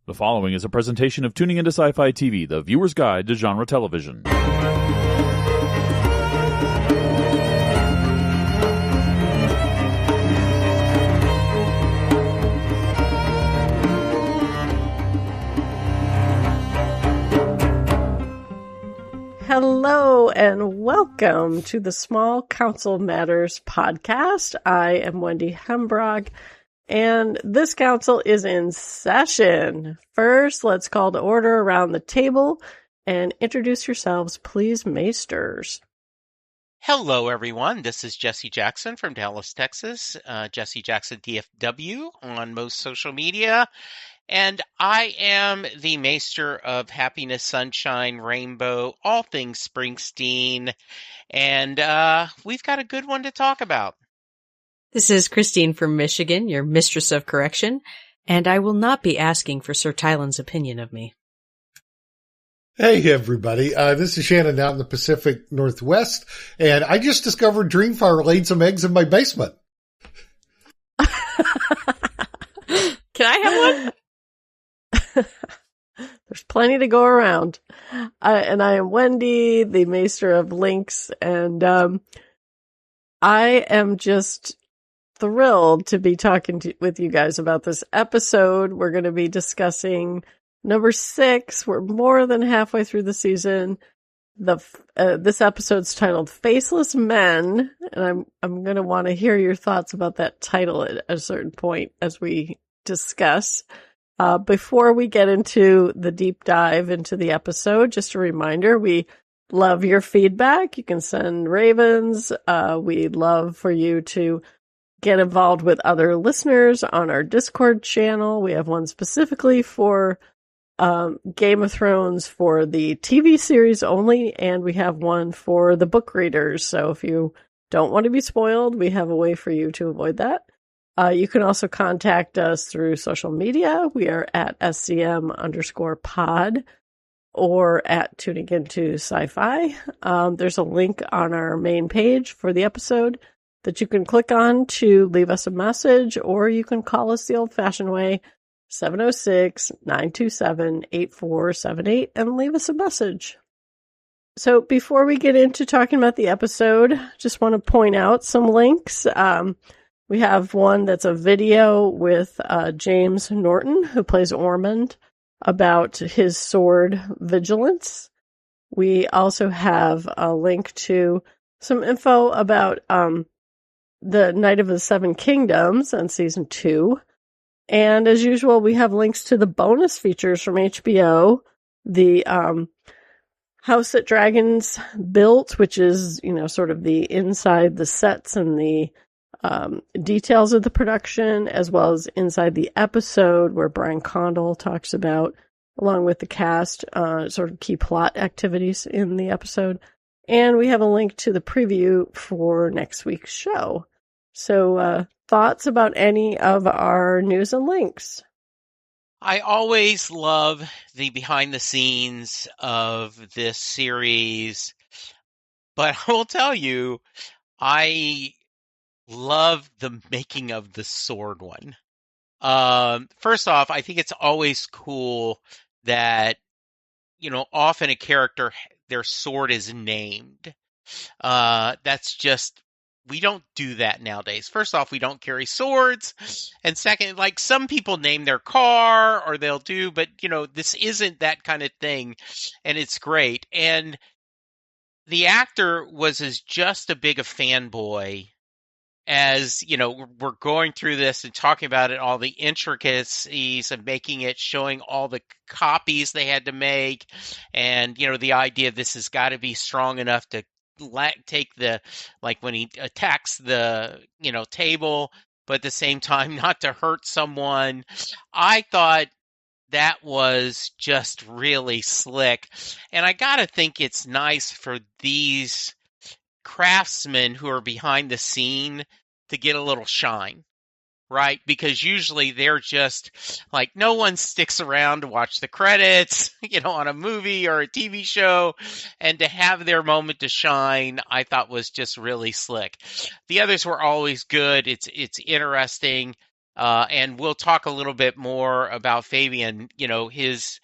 The following is a presentation of Tuning into Sci-Fi TV, the viewer's guide to genre television. Hello and welcome to the Small Council Matters podcast. I am Wendy Hembrog, and this council is in session. First, let's call to order around the table and introduce yourselves, please, Maesters. Hello, everyone. This is Jesse Jackson from Dallas, Texas. Jesse Jackson DFW on most social media. And I am the Maester of Happiness, Sunshine, Rainbow, all things Springsteen. And we've got a good one to talk about. This is Christine from Michigan, your Mistress of Correction, and I will not be asking for Sir Tylen's opinion of me. Hey, everybody. This is Shannon out in the Pacific Northwest, and I just discovered Dreamfire laid some eggs in my basement. Can I have one? There's plenty to go around. And I am Wendy, the Maester of Links, and I am just thrilled to be talking with you guys about this episode. We're going to be discussing number 6. We're more than halfway through the season. This episode's titled Faceless Men, and I'm going to want to hear your thoughts about that title at a certain point as we discuss. Before we get into the deep dive into the episode, just a reminder, we love your feedback. You can send ravens. We'd love for you to get involved with other listeners on our Discord channel. We have one specifically for Game of Thrones for the TV series only, and we have one for the book readers. So if you don't want to be spoiled, we have a way for you to avoid that. You can also contact us through social media. We are at SCM_pod or at Tuning Into Sci-Fi. There's a link on our main page for the episode that you can click on to leave us a message, or you can call us the old-fashioned way, 706-927-8478, and leave us a message. So before we get into talking about the episode, just want to point out some links. We have one that's a video with James Norton, who plays Ormond, about his sword Vigilance. We also have a link to some info about the Night of the Seven Kingdoms on Season 2. And as usual, we have links to the bonus features from HBO, the House That Dragons Built, which is, sort of the inside the sets and the details of the production, as well as inside the episode where Brian Condell talks about, along with the cast, sort of key plot activities in the episode. And we have a link to the preview for next week's show. So, thoughts about any of our news and links? I always love the behind the scenes of this series, but I will tell you, I love the making of the sword one. First off, I think it's always cool that, often a character, their sword is named. That's just, we don't do that nowadays. First off, we don't carry swords. And second, like some people name their car or they'll do, but this isn't that kind of thing. And it's great. And the actor was as just a big a fanboy as, we're going through this and talking about it, all the intricacies of making it, showing all the copies they had to make. And, the idea this has got to be strong enough to take like when he attacks the, table, but at the same time not to hurt someone. I thought that was just really slick. And I got to think it's nice for these craftsmen who are behind the scene to get a little shine, right? Because usually they're just like, no one sticks around to watch the credits, on a movie or a TV show, and to have their moment to shine, I thought was just really slick. The others were always good. It's interesting. And we'll talk a little bit more about Fabian, his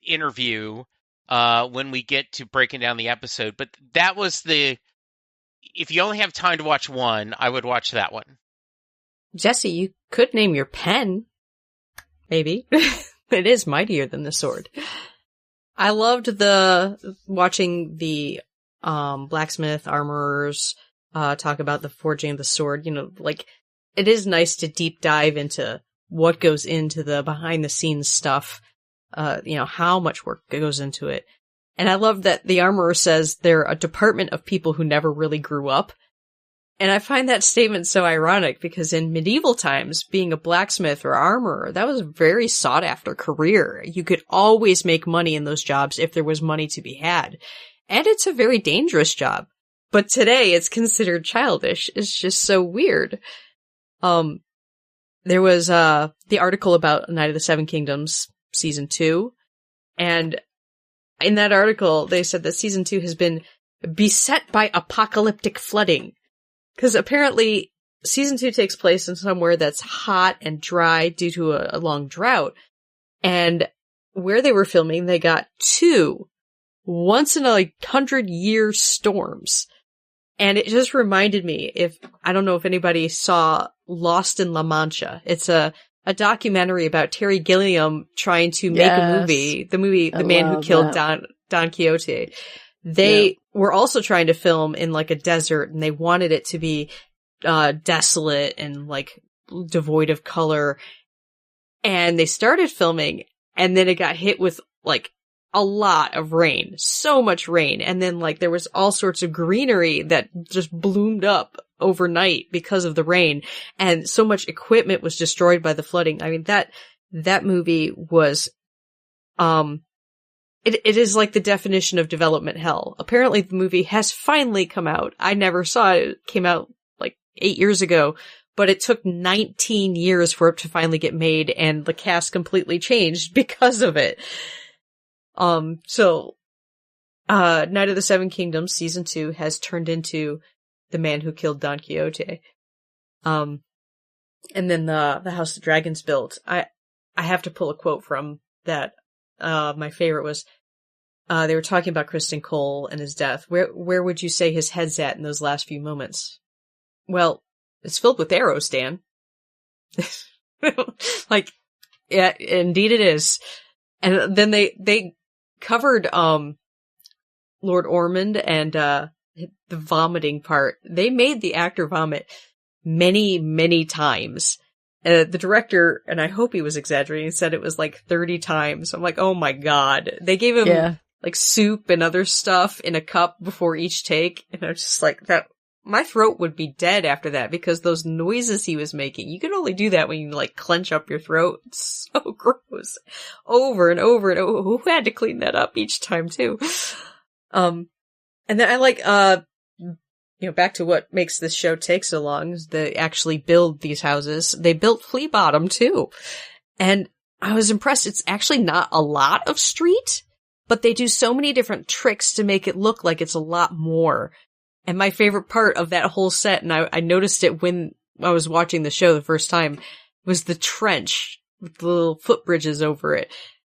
interview when we get to breaking down the episode. But that was if you only have time to watch one, I would watch that one. Jesse, you could name your pen. Maybe. It is mightier than the sword. I loved watching the blacksmith, armorers talk about the forging of the sword. It is nice to deep dive into what goes into the behind the scenes stuff. How much work goes into it. And I love that the armorer says they're a department of people who never really grew up. And I find that statement so ironic because in medieval times, being a blacksmith or armorer, that was a very sought after career. You could always make money in those jobs if there was money to be had. And it's a very dangerous job. But today it's considered childish. It's just so weird. There was the article about Night of the Seven Kingdoms season 2. And in that article, they said that season 2 has been beset by apocalyptic flooding. Because apparently season 2 takes place in somewhere that's hot and dry due to a long drought. And where they were filming, they got 2 once in a 100-year storms. And it just reminded me, I don't know if anybody saw Lost in La Mancha. It's a documentary about Terry Gilliam trying to make a movie. The Man Who Killed Don Quixote. They were also trying to film in a desert, and they wanted it to be desolate and devoid of color. And they started filming, and then it got hit with a lot of rain, so much rain. And then there was all sorts of greenery that just bloomed up overnight because of the rain. And so much equipment was destroyed by the flooding. I mean, that movie was, it is like the definition of development hell. Apparently the movie has finally come out. I never saw it. It came out 8 years ago, but it took 19 years for it to finally get made, and the cast completely changed because of it. So Night of the Seven Kingdoms season 2 has turned into The Man Who Killed Don Quixote. And then the House of Dragons built. I have to pull a quote from that. My favorite was, they were talking about Kristen Cole and his death. Where would you say his head's at in those last few moments? Well, it's filled with arrows, Dan. Yeah, indeed it is. And then they covered, Lord Ormond and, the vomiting part. They made the actor vomit many, many times. The director, and I hope he was exaggerating, said it was 30 times. I'm oh my God. They gave him soup and other stuff in a cup before each take. And I was just that. My throat would be dead after that because those noises he was making, you can only do that when you clench up your throat. It's so gross. Over and over and over. Who had to clean that up each time too? And then I back to what makes this show take so long is they actually build these houses. They built Flea Bottom too. And I was impressed. It's actually not a lot of street, but they do so many different tricks to make it look like it's a lot more. And my favorite part of that whole set, and I noticed it when I was watching the show the first time, was the trench with the little footbridges over it.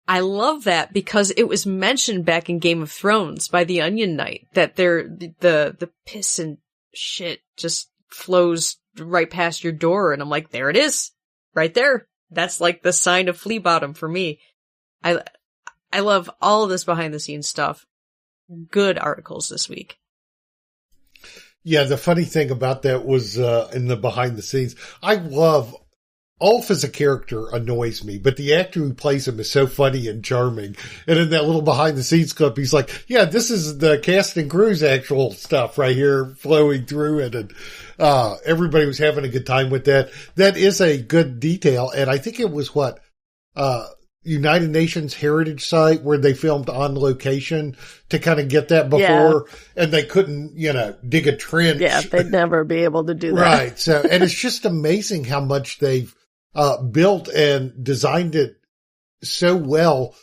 I love that because it was mentioned back in Game of Thrones by the Onion Knight that the piss and shit just flows right past your door, and I'm there it is, right there. That's the sign of Flea Bottom for me. I love all of this behind the scenes stuff. Good articles this week. Yeah, the funny thing about that was in the behind the scenes, I love Ulf as a character annoys me, but the actor who plays him is so funny and charming. And in that little behind the scenes clip, he's yeah, this is the cast and crew's actual stuff right here flowing through it. And everybody was having a good time with that. That is a good detail. And I think it was United Nations Heritage Site where they filmed on location to kind of get that before, and they couldn't, dig a trench. Yeah, they'd never be able to do that. Right. So, and it's just amazing how much they've built and designed it so well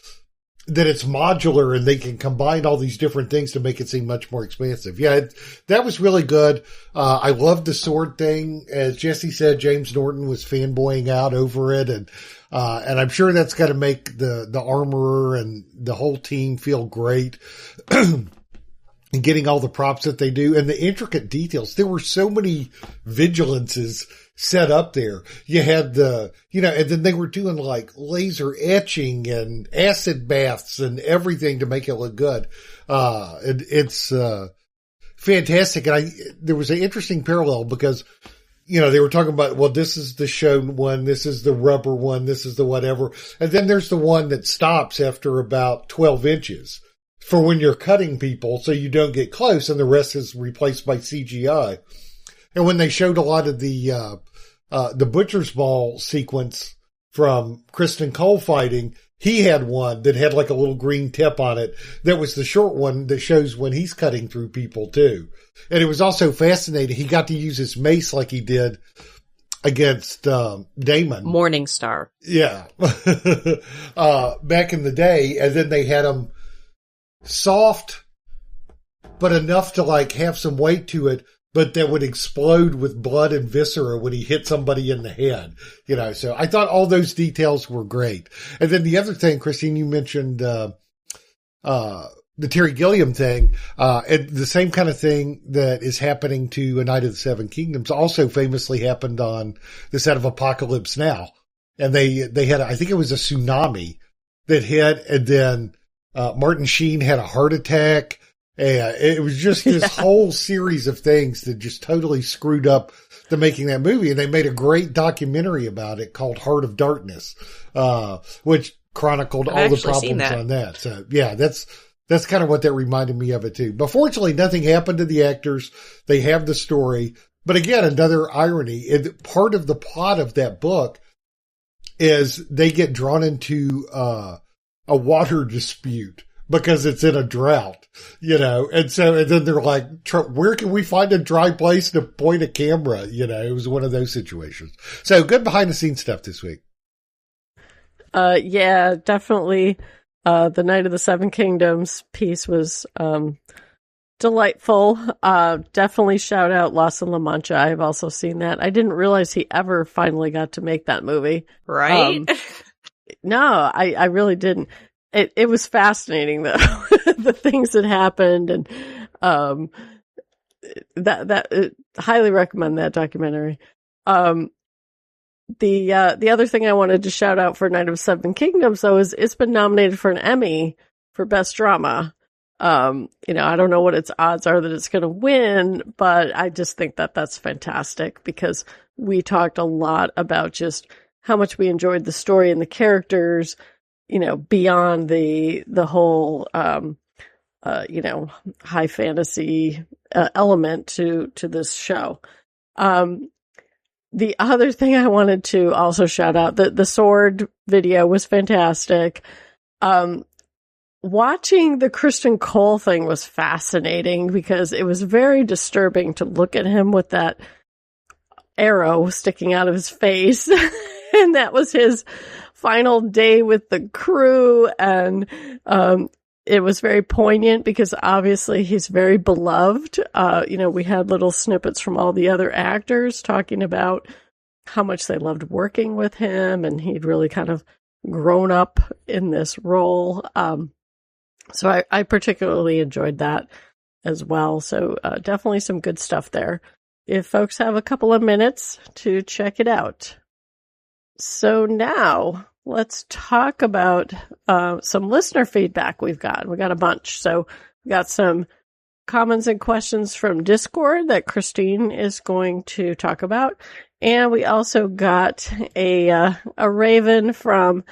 that it's modular and they can combine all these different things to make it seem much more expansive. Yeah, that was really good. I loved the sword thing. As Jesse said, James Norton was fanboying out over it, and I'm sure that's going to make the armorer and the whole team feel great. And getting all the props that they do and the intricate details. There were so many vigilances set up there. You had and then they were doing like laser etching and acid baths and everything to make it look good. It's fantastic. And there was an interesting parallel because, they were talking about, well, this is the shown one, this is the rubber one, this is the whatever. And then there's the one that stops after about 12 inches. For when you're cutting people so you don't get close, and the rest is replaced by CGI. And when they showed a lot of the Butcher's Ball sequence from Kristen Cole fighting, he had one that had like a little green tip on it. That was the short one that shows when he's cutting through people too. And it was also fascinating. He got to use his mace like he did against Damon. Morningstar. Yeah. Back in the day. And then they had him soft, but enough to like have some weight to it, but that would explode with blood and viscera when he hit somebody in the head, so I thought all those details were great. And then the other thing, Christine, you mentioned, the Terry Gilliam thing, and the same kind of thing that is happening to A Night of the Seven Kingdoms also famously happened on the set of Apocalypse Now. And they had, I think it was a tsunami that hit, and then Martin Sheen had a heart attack. And it was just this whole series of things that just totally screwed up the making of that movie. And they made a great documentary about it called Heart of Darkness, which chronicled all the problems on that. So yeah, that's kind of what that reminded me of it too. But fortunately, nothing happened to the actors. They have the story. But again, another irony, part of the plot of that book is they get drawn into, a water dispute because it's in a drought, and then they're like, where can we find a dry place to point a camera? It was one of those situations. So good behind the scenes stuff this week. Yeah, definitely. The Night of the Seven Kingdoms piece was, delightful. Definitely shout out Lost in La Mancha. I've also seen that. I didn't realize he ever finally got to make that movie. Right? No, I really didn't. It was fascinating though, the things that happened, and highly recommend that documentary. The other thing I wanted to shout out for Night of Seven Kingdoms though is it's been nominated for an Emmy for Best Drama. I don't know what its odds are that it's going to win, but I just think that that's fantastic because we talked a lot about just how much we enjoyed the story and the characters, beyond the whole, high fantasy element to this show. The other thing I wanted to also shout out, the sword video was fantastic. Watching the Kristen Cole thing was fascinating because it was very disturbing to look at him with that arrow sticking out of his face. And that was his final day with the crew. And it was very poignant because obviously he's very beloved. We had little snippets from all the other actors talking about how much they loved working with him. And he'd really kind of grown up in this role. So I particularly enjoyed that as well. So definitely some good stuff there. If folks have a couple of minutes to check it out. So now let's talk about some listener feedback we've got. We got a bunch. So we got some comments and questions from Discord that Christine is going to talk about. And we also got a raven from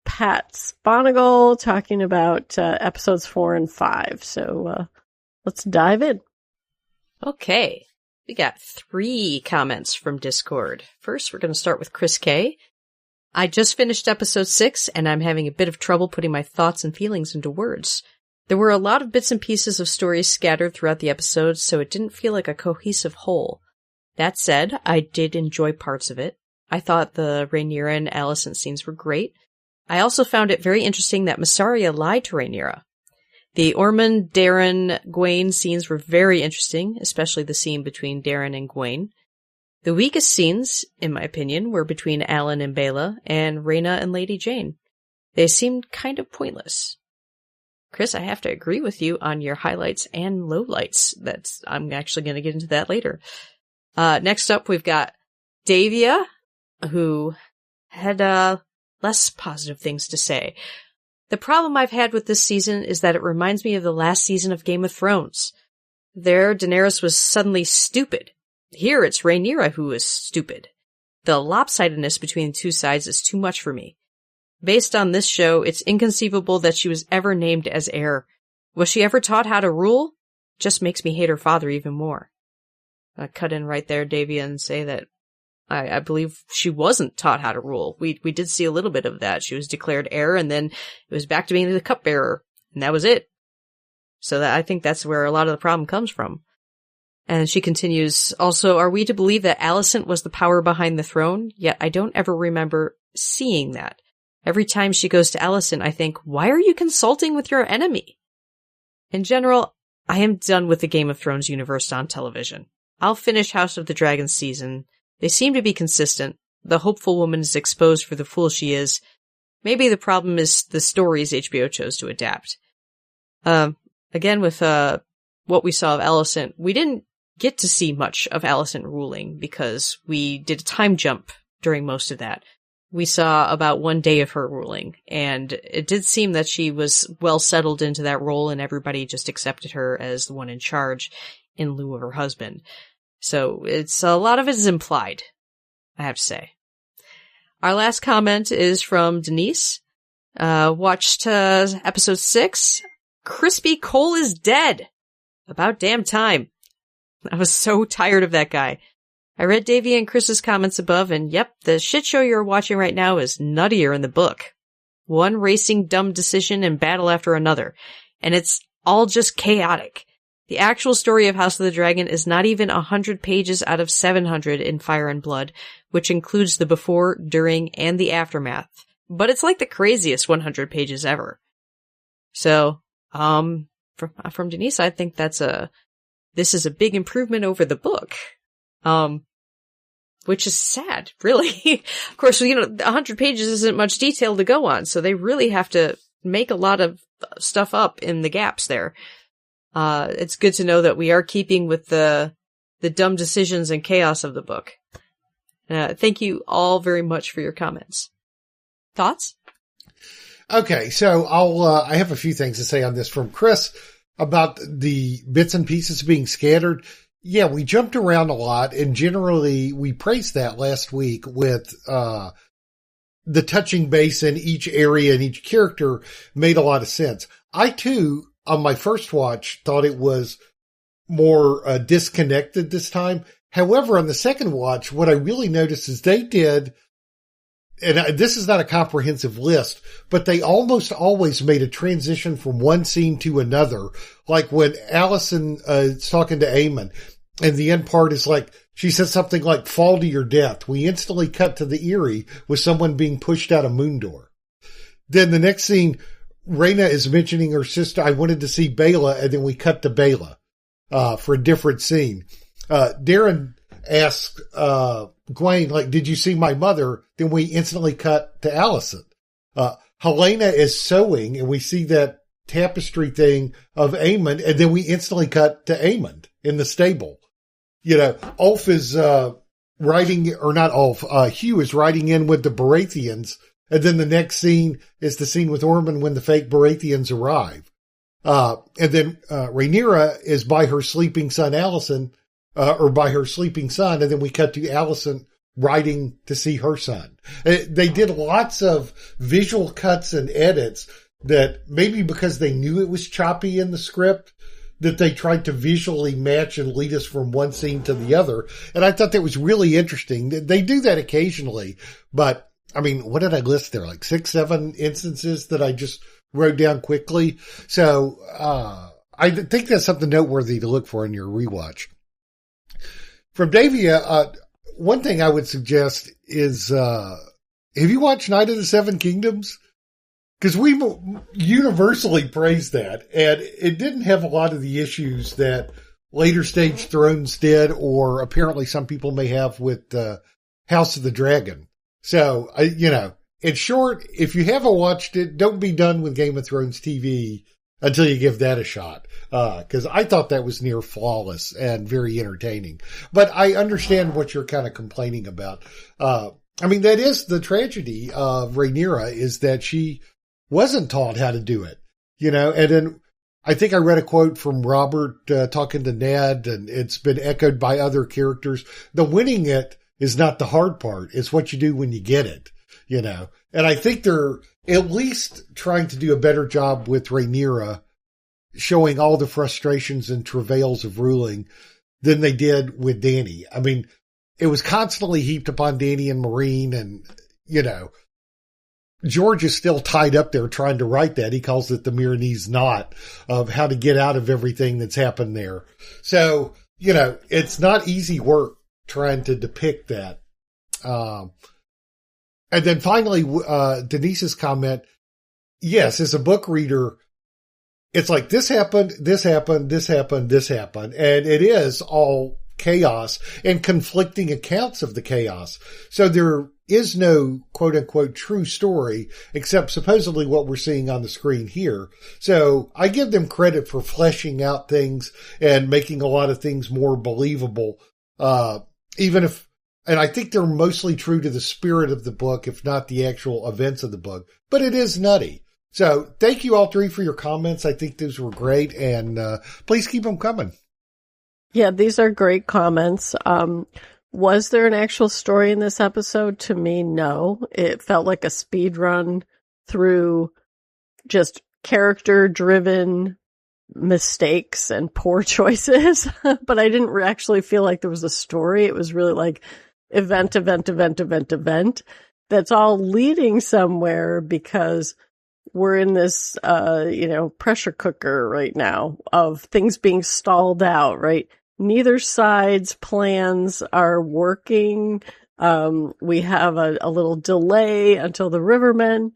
Pat Sponigal talking about episodes 4 and 5. So let's dive in. Okay. We got 3 comments from Discord. First, we're going to start with Chris K. I just finished episode 6, and I'm having a bit of trouble putting my thoughts and feelings into words. There were a lot of bits and pieces of stories scattered throughout the episodes, so it didn't feel like a cohesive whole. That said, I did enjoy parts of it. I thought the Rhaenyra and Alicent scenes were great. I also found it very interesting that Massaria lied to Rhaenyra. The Ormond, Darren, Gwaine scenes were very interesting, especially the scene between Darren and Gwaine. The weakest scenes, in my opinion, were between Alan and Baela, and Rhaena and Lady Jane. They seemed kind of pointless. Chris, I have to agree with you on your highlights and lowlights. I'm actually going to get into that later. Next up, we've got Davia, who had less positive things to say. The problem I've had with this season is that it reminds me of the last season of Game of Thrones. There, Daenerys was suddenly stupid. Here, it's Rhaenyra who is stupid. The lopsidedness between the two sides is too much for me. Based on this show, it's inconceivable that she was ever named as heir. Was she ever taught how to rule? Just makes me hate her father even more. I cut in right there, Davia, and say that I believe she wasn't taught how to rule. We did see a little bit of that. She was declared heir, and then it was back to being the cupbearer, and that was it. So I think that's where a lot of the problem comes from. And she continues, also, are we to believe that Alicent was the power behind the throne? Yet I don't ever remember seeing that. Every time she goes to Alicent, I think, why are you consulting with your enemy? In general, I am done with the Game of Thrones universe on television. I'll finish House of the Dragon season. They seem to be consistent. The hopeful woman is exposed for the fool she is. Maybe the problem is the stories HBO chose to adapt. Again, with what we saw of Alicent, we didn't get to see much of Alicent ruling because we did a time jump during most of that. We saw about 1 day of her ruling, and it did seem that she was well settled into that role and everybody just accepted her as the one in charge in lieu of her husband. So it's a lot of it is implied, I have to say. Our last comment is from Denise. Watched episode 6. Crispy Cole is dead. About damn time. I was so tired of that guy. I read Davey and Chris's comments above, and yep, the shit show you're watching right now is nuttier in the book. One racing dumb decision and battle after another. And it's all just chaotic. The actual story of House of the Dragon is not even 100 pages out of 700 in Fire and Blood, which includes the before, during, and the aftermath. But it's like the craziest 100 pages ever. So, from Denise, I think this is a big improvement over the book. Which is sad, really. Of course, 100 pages isn't much detail to go on, so they really have to make a lot of stuff up in the gaps there. It's good to know that we are keeping with the dumb decisions and chaos of the book. Thank you all very much for your comments. Thoughts? Okay, so I have a few things to say on this from Chris about the bits and pieces being scattered. Yeah, we jumped around a lot, and generally we praised that last week with the touching base in each area and each character made a lot of sense. I too, on my first watch, thought it was more disconnected this time. However, on the second watch, what I really noticed is they did, and this is not a comprehensive list, but they almost always made a transition from one scene to another. Like when Allison is talking to Aemon, and the end part is like, she says something like, fall to your death. We instantly cut to the Eyrie with someone being pushed out of Moondor. Then the next scene, Rhaena is mentioning her sister, I wanted to see Baela, and then we cut to Baela for a different scene. Darren asks Gwaine, like, did you see my mother? Then we instantly cut to Alicent. Helena is sewing, and we see that tapestry thing of Aemon, and then we instantly cut to Aemon in the stable. Ulf is riding, or not Ulf, Hugh is riding in with the Baratheons, and then the next scene is the scene with Ormond when the fake Baratheons arrive. And then Rhaenyra is by her sleeping son Alicent, or by her sleeping son, and then we cut to Alicent riding to see her son. They did lots of visual cuts and edits that maybe because they knew it was choppy in the script, that they tried to visually match and lead us from one scene to the other. And I thought that was really interesting. They do that occasionally, but I mean, what did I list there? Like 6, 7 instances that I just wrote down quickly. So, I think that's something noteworthy to look for in your rewatch. From Davia, one thing I would suggest is, have you watched Night of the Seven Kingdoms? because we've universally praised that, and it didn't have a lot of the issues that later stage Thrones did, or apparently some people may have with House of the Dragon. So, in short, if you haven't watched it, don't be done with Game of Thrones TV until you give that a shot. Because I thought that was near flawless and very entertaining. But I understand what you're kind of complaining about. That is the tragedy of Rhaenyra, is that she wasn't taught how to do it, and then I think I read a quote from Robert talking to Ned, and it's been echoed by other characters. The winning it is not the hard part. It's what you do when you get it, And I think they're at least trying to do a better job with Rhaenyra, showing all the frustrations and travails of ruling than they did with Dany. It was constantly heaped upon Dany and Marine, and, George is still tied up there trying to write that. He calls it the Milanese knot of how to get out of everything that's happened there. So, it's not easy work trying to depict that. And then finally, Denise's comment, yes, as a book reader, it's like this happened, this happened, this happened, this happened. And it is all chaos and conflicting accounts of the chaos. So there is no quote unquote true story, except supposedly what we're seeing on the screen here. So I give them credit for fleshing out things and making a lot of things more believable. And I think they're mostly true to the spirit of the book, if not the actual events of the book, but it is nutty. So thank you all three for your comments. I think those were great, and please keep them coming. Yeah, these are great comments. Was there an actual story in this episode? To me, no. It felt like a speed run through just character-driven mistakes and poor choices, but I didn't actually feel like there was a story. It was really like event. That's all leading somewhere, because we're in this, pressure cooker right now of things being stalled out, right? Neither side's plans are working. We have a little delay until the Rivermen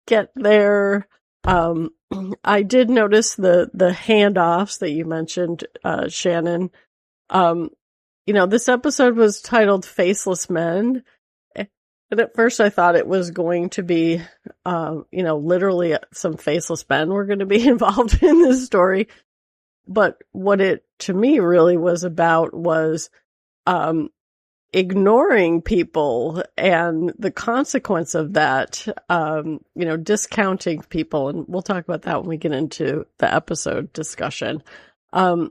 get there. I did notice the handoffs that you mentioned, Shannon. This episode was titled Faceless Men. And at first I thought it was going to be, literally some faceless men were going to be involved in this story. But what it, to me, really was about was, ignoring people and the consequence of that, discounting people. And we'll talk about that when we get into the episode discussion. There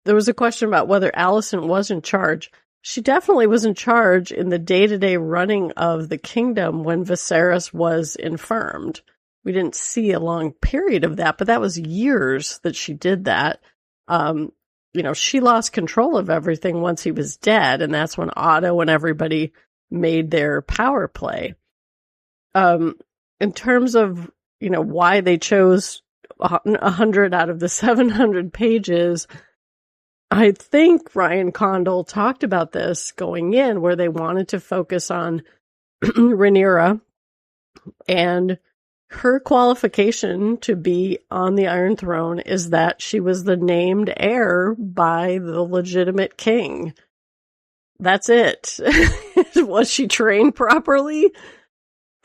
was a question about whether Alicent was in charge. She definitely was in charge in the day-to-day running of the kingdom when Viserys was infirmed. We didn't see a long period of that, but that was years that she did that. She lost control of everything once he was dead, and that's when Otto and everybody made their power play. In terms of, why they chose 100 out of the 700 pages, I think Ryan Condal talked about this going in, where they wanted to focus on Rhaenyra and her qualification to be on the Iron Throne is that she was the named heir by the legitimate king. That's it. Was she trained properly?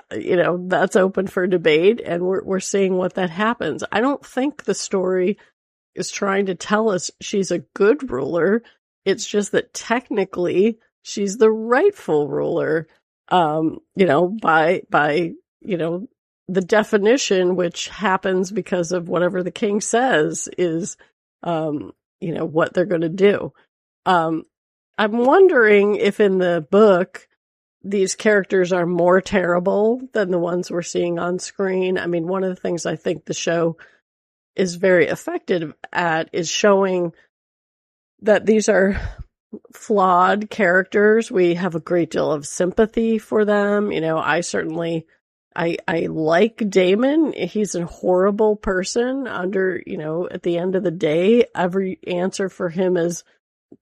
That's open for debate, and we're seeing what that happens. I don't think the story is trying to tell us she's a good ruler. It's just that technically she's the rightful ruler, by the definition, which happens because of whatever the king says is, what they're going to do. I'm wondering if in the book, these characters are more terrible than the ones we're seeing on screen. One of the things I think the show is very effective at is showing that these are flawed characters. We have a great deal of sympathy for them. I like Damon. He's a horrible person at the end of the day, every answer for him is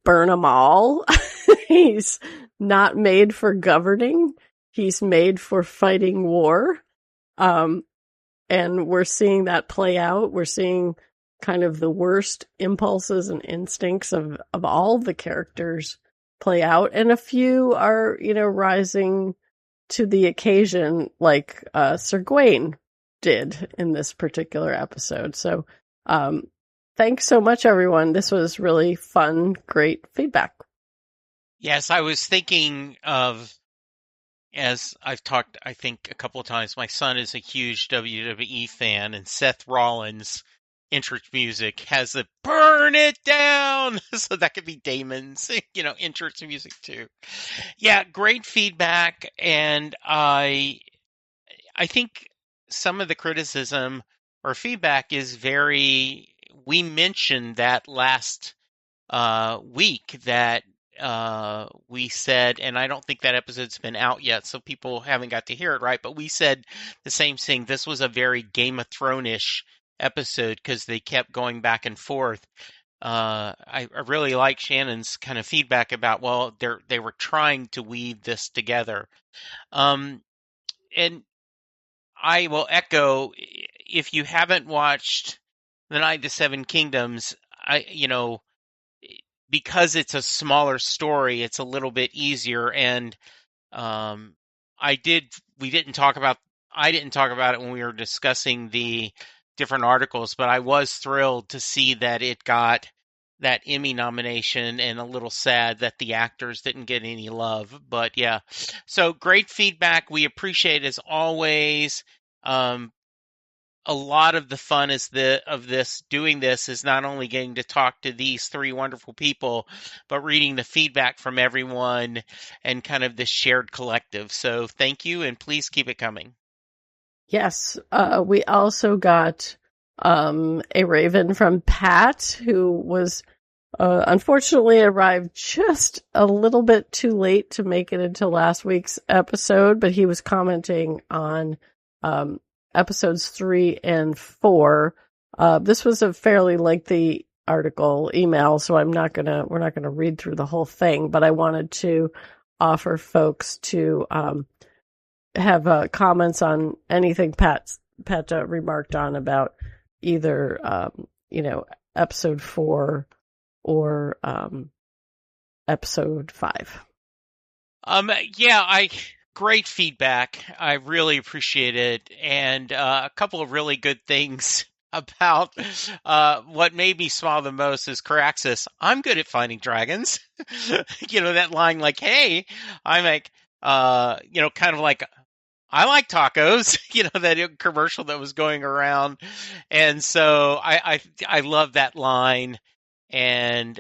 burn them all. He's not made for governing. He's made for fighting war. And we're seeing that play out. We're seeing kind of the worst impulses and instincts of all the characters play out. And a few are, rising to the occasion, like Sir Gawain did in this particular episode. So thanks so much, everyone. This was really fun, great feedback. Yes, I was thinking of, as I've talked, I think, a couple of times, my son is a huge WWE fan, and Seth Rollins' entrance music has the "Burn It Down," so that could be Damon's, entrance music too. Yeah, great feedback, and I think some of the criticism or feedback is we mentioned that last week that we said, and I don't think that episode's been out yet, so people haven't got to hear it, right? But we said the same thing. This was a very Game of Thrones-ish episode because they kept going back and forth. I really like Shannon's kind of feedback about, well, they were trying to weave this together. And I will echo, if you haven't watched The Night of the Seven Kingdoms, because it's a smaller story, it's a little bit easier. And I didn't talk about it when we were discussing the different articles, but I was thrilled to see that it got that Emmy nomination, and a little sad that the actors didn't get any love. But yeah, so great feedback. We appreciate it as always. A lot of the fun doing this is not only getting to talk to these three wonderful people, but reading the feedback from everyone and kind of this shared collective. So thank you, and please keep it coming. Yes. We also got a raven from Pat, who was unfortunately arrived just a little bit too late to make it into last week's episode, but he was commenting on episodes 3 and 4. This was a fairly lengthy email, so we're not gonna read through the whole thing, but I wanted to offer folks to have comments on anything Pat remarked on about either episode 4 or episode 5. Great feedback. I really appreciate it. And a couple of really good things about what made me smile the most is Caraxus. I'm good at finding dragons. That line like, hey, I'm like, kind of like, I like tacos, that commercial that was going around. And so I love that line. And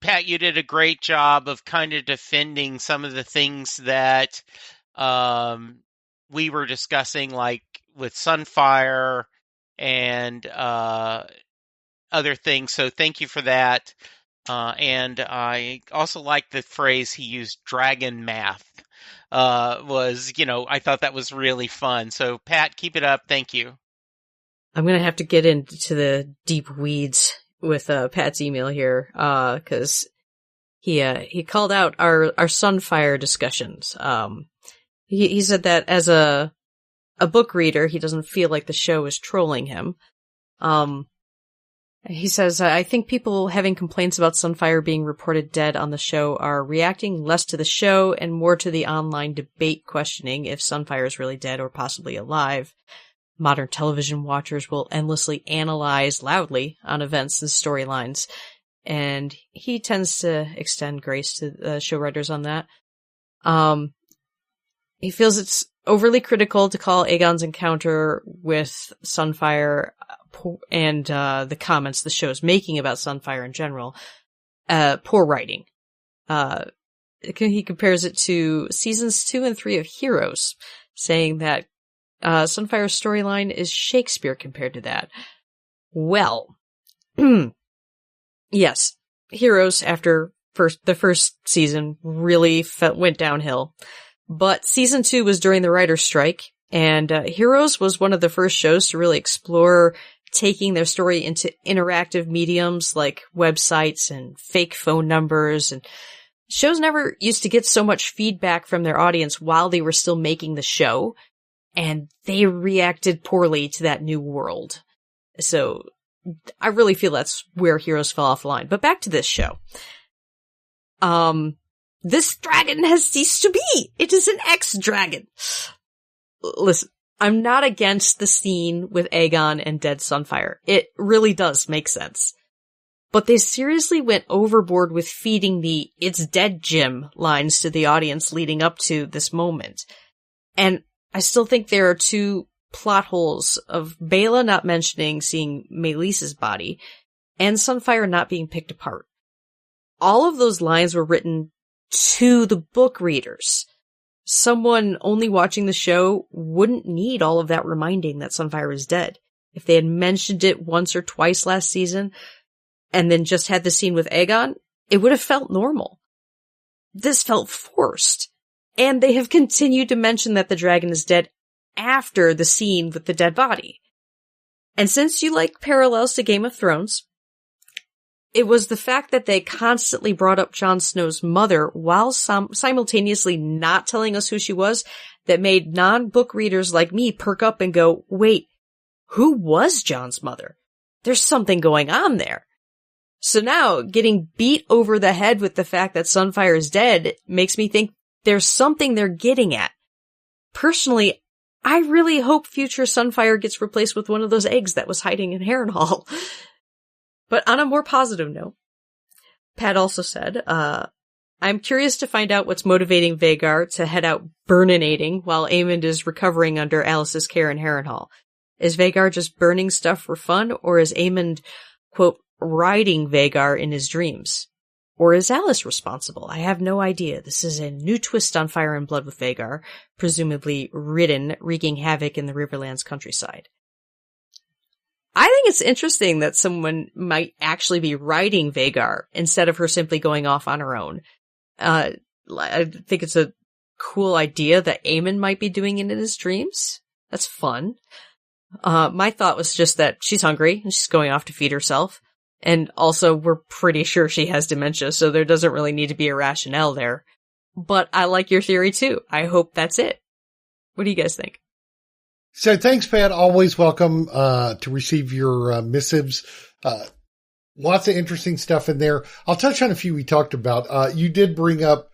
Pat, you did a great job of kind of defending some of the things that we were discussing, like with Sunfire and other things. So thank you for that. And I also like the phrase he used, dragon math. I thought that was really fun. So Pat, keep it up. Thank you. I'm going to have to get into the deep weeds with Pat's email here, because he called out our Sunfire discussions. He said that as a book reader, he doesn't feel like the show is trolling him. He says, I think people having complaints about Sunfire being reported dead on the show are reacting less to the show and more to the online debate questioning if Sunfire is really dead or possibly alive. Modern television watchers will endlessly analyze loudly on events and storylines, and he tends to extend grace to the show writers on that. He feels it's overly critical to call Aegon's encounter with Sunfire and the comments the show's making about Sunfire in general poor writing. He compares it to seasons 2 and 3 of Heroes, saying that Sunfire's storyline is Shakespeare compared to that. Well, yes, Heroes after the first season really went downhill, but season 2 was during the writer's strike, and Heroes was one of the first shows to really explore taking their story into interactive mediums like websites and fake phone numbers and shows never used to get so much feedback from their audience while they were still making the show, and they reacted poorly to that new world. So I really feel that's where Heroes fell off the line. But back to this show. This dragon has ceased to be. It is an ex-dragon. Listen, I'm not against the scene with Aegon and dead Sunfire. It really does make sense. But they seriously went overboard with feeding the "it's dead Jim" lines to the audience leading up to this moment. And I still think there are two plot holes of Bela not mentioning seeing Meleese's body and Sunfire not being picked apart. All of those lines were written to the book readers. Someone only watching the show wouldn't need all of that reminding that Sunfire is dead. If they had mentioned it once or twice last season and then just had the scene with Aegon, it would have felt normal. This felt forced. And they have continued to mention that the dragon is dead after the scene with the dead body. And since you like parallels to Game of Thrones, it was the fact that they constantly brought up Jon Snow's mother while simultaneously not telling us who she was that made non-book readers like me perk up and go, wait, who was Jon's mother? There's something going on there. So now, getting beat over the head with the fact that Sunfire is dead makes me think there's something they're getting at. Personally, I really hope future Sunfire gets replaced with one of those eggs that was hiding in Harrenhal. But on a more positive note, Pat also said, I'm curious to find out what's motivating Vhagar to head out burninating while Aemond is recovering under Alice's care in Harrenhal. Is Vhagar just burning stuff for fun, or is Aemond, quote, riding Vhagar in his dreams? Or is Alice responsible? I have no idea. This is a new twist on Fire and Blood with Vhagar, presumably ridden, wreaking havoc in the Riverlands countryside. I think it's interesting that someone might actually be riding Vhagar instead of her simply going off on her own. I think it's a cool idea that Aemond might be doing it in his dreams. That's fun. My thought was just that she's hungry and she's going off to feed herself. And also, we're pretty sure she has dementia, so there doesn't really need to be a rationale there. But I like your theory too. I hope that's it. What do you guys think? So thanks, Pat. Always welcome to receive your missives. Lots of interesting stuff in there. I'll touch on a few we talked about. You did bring up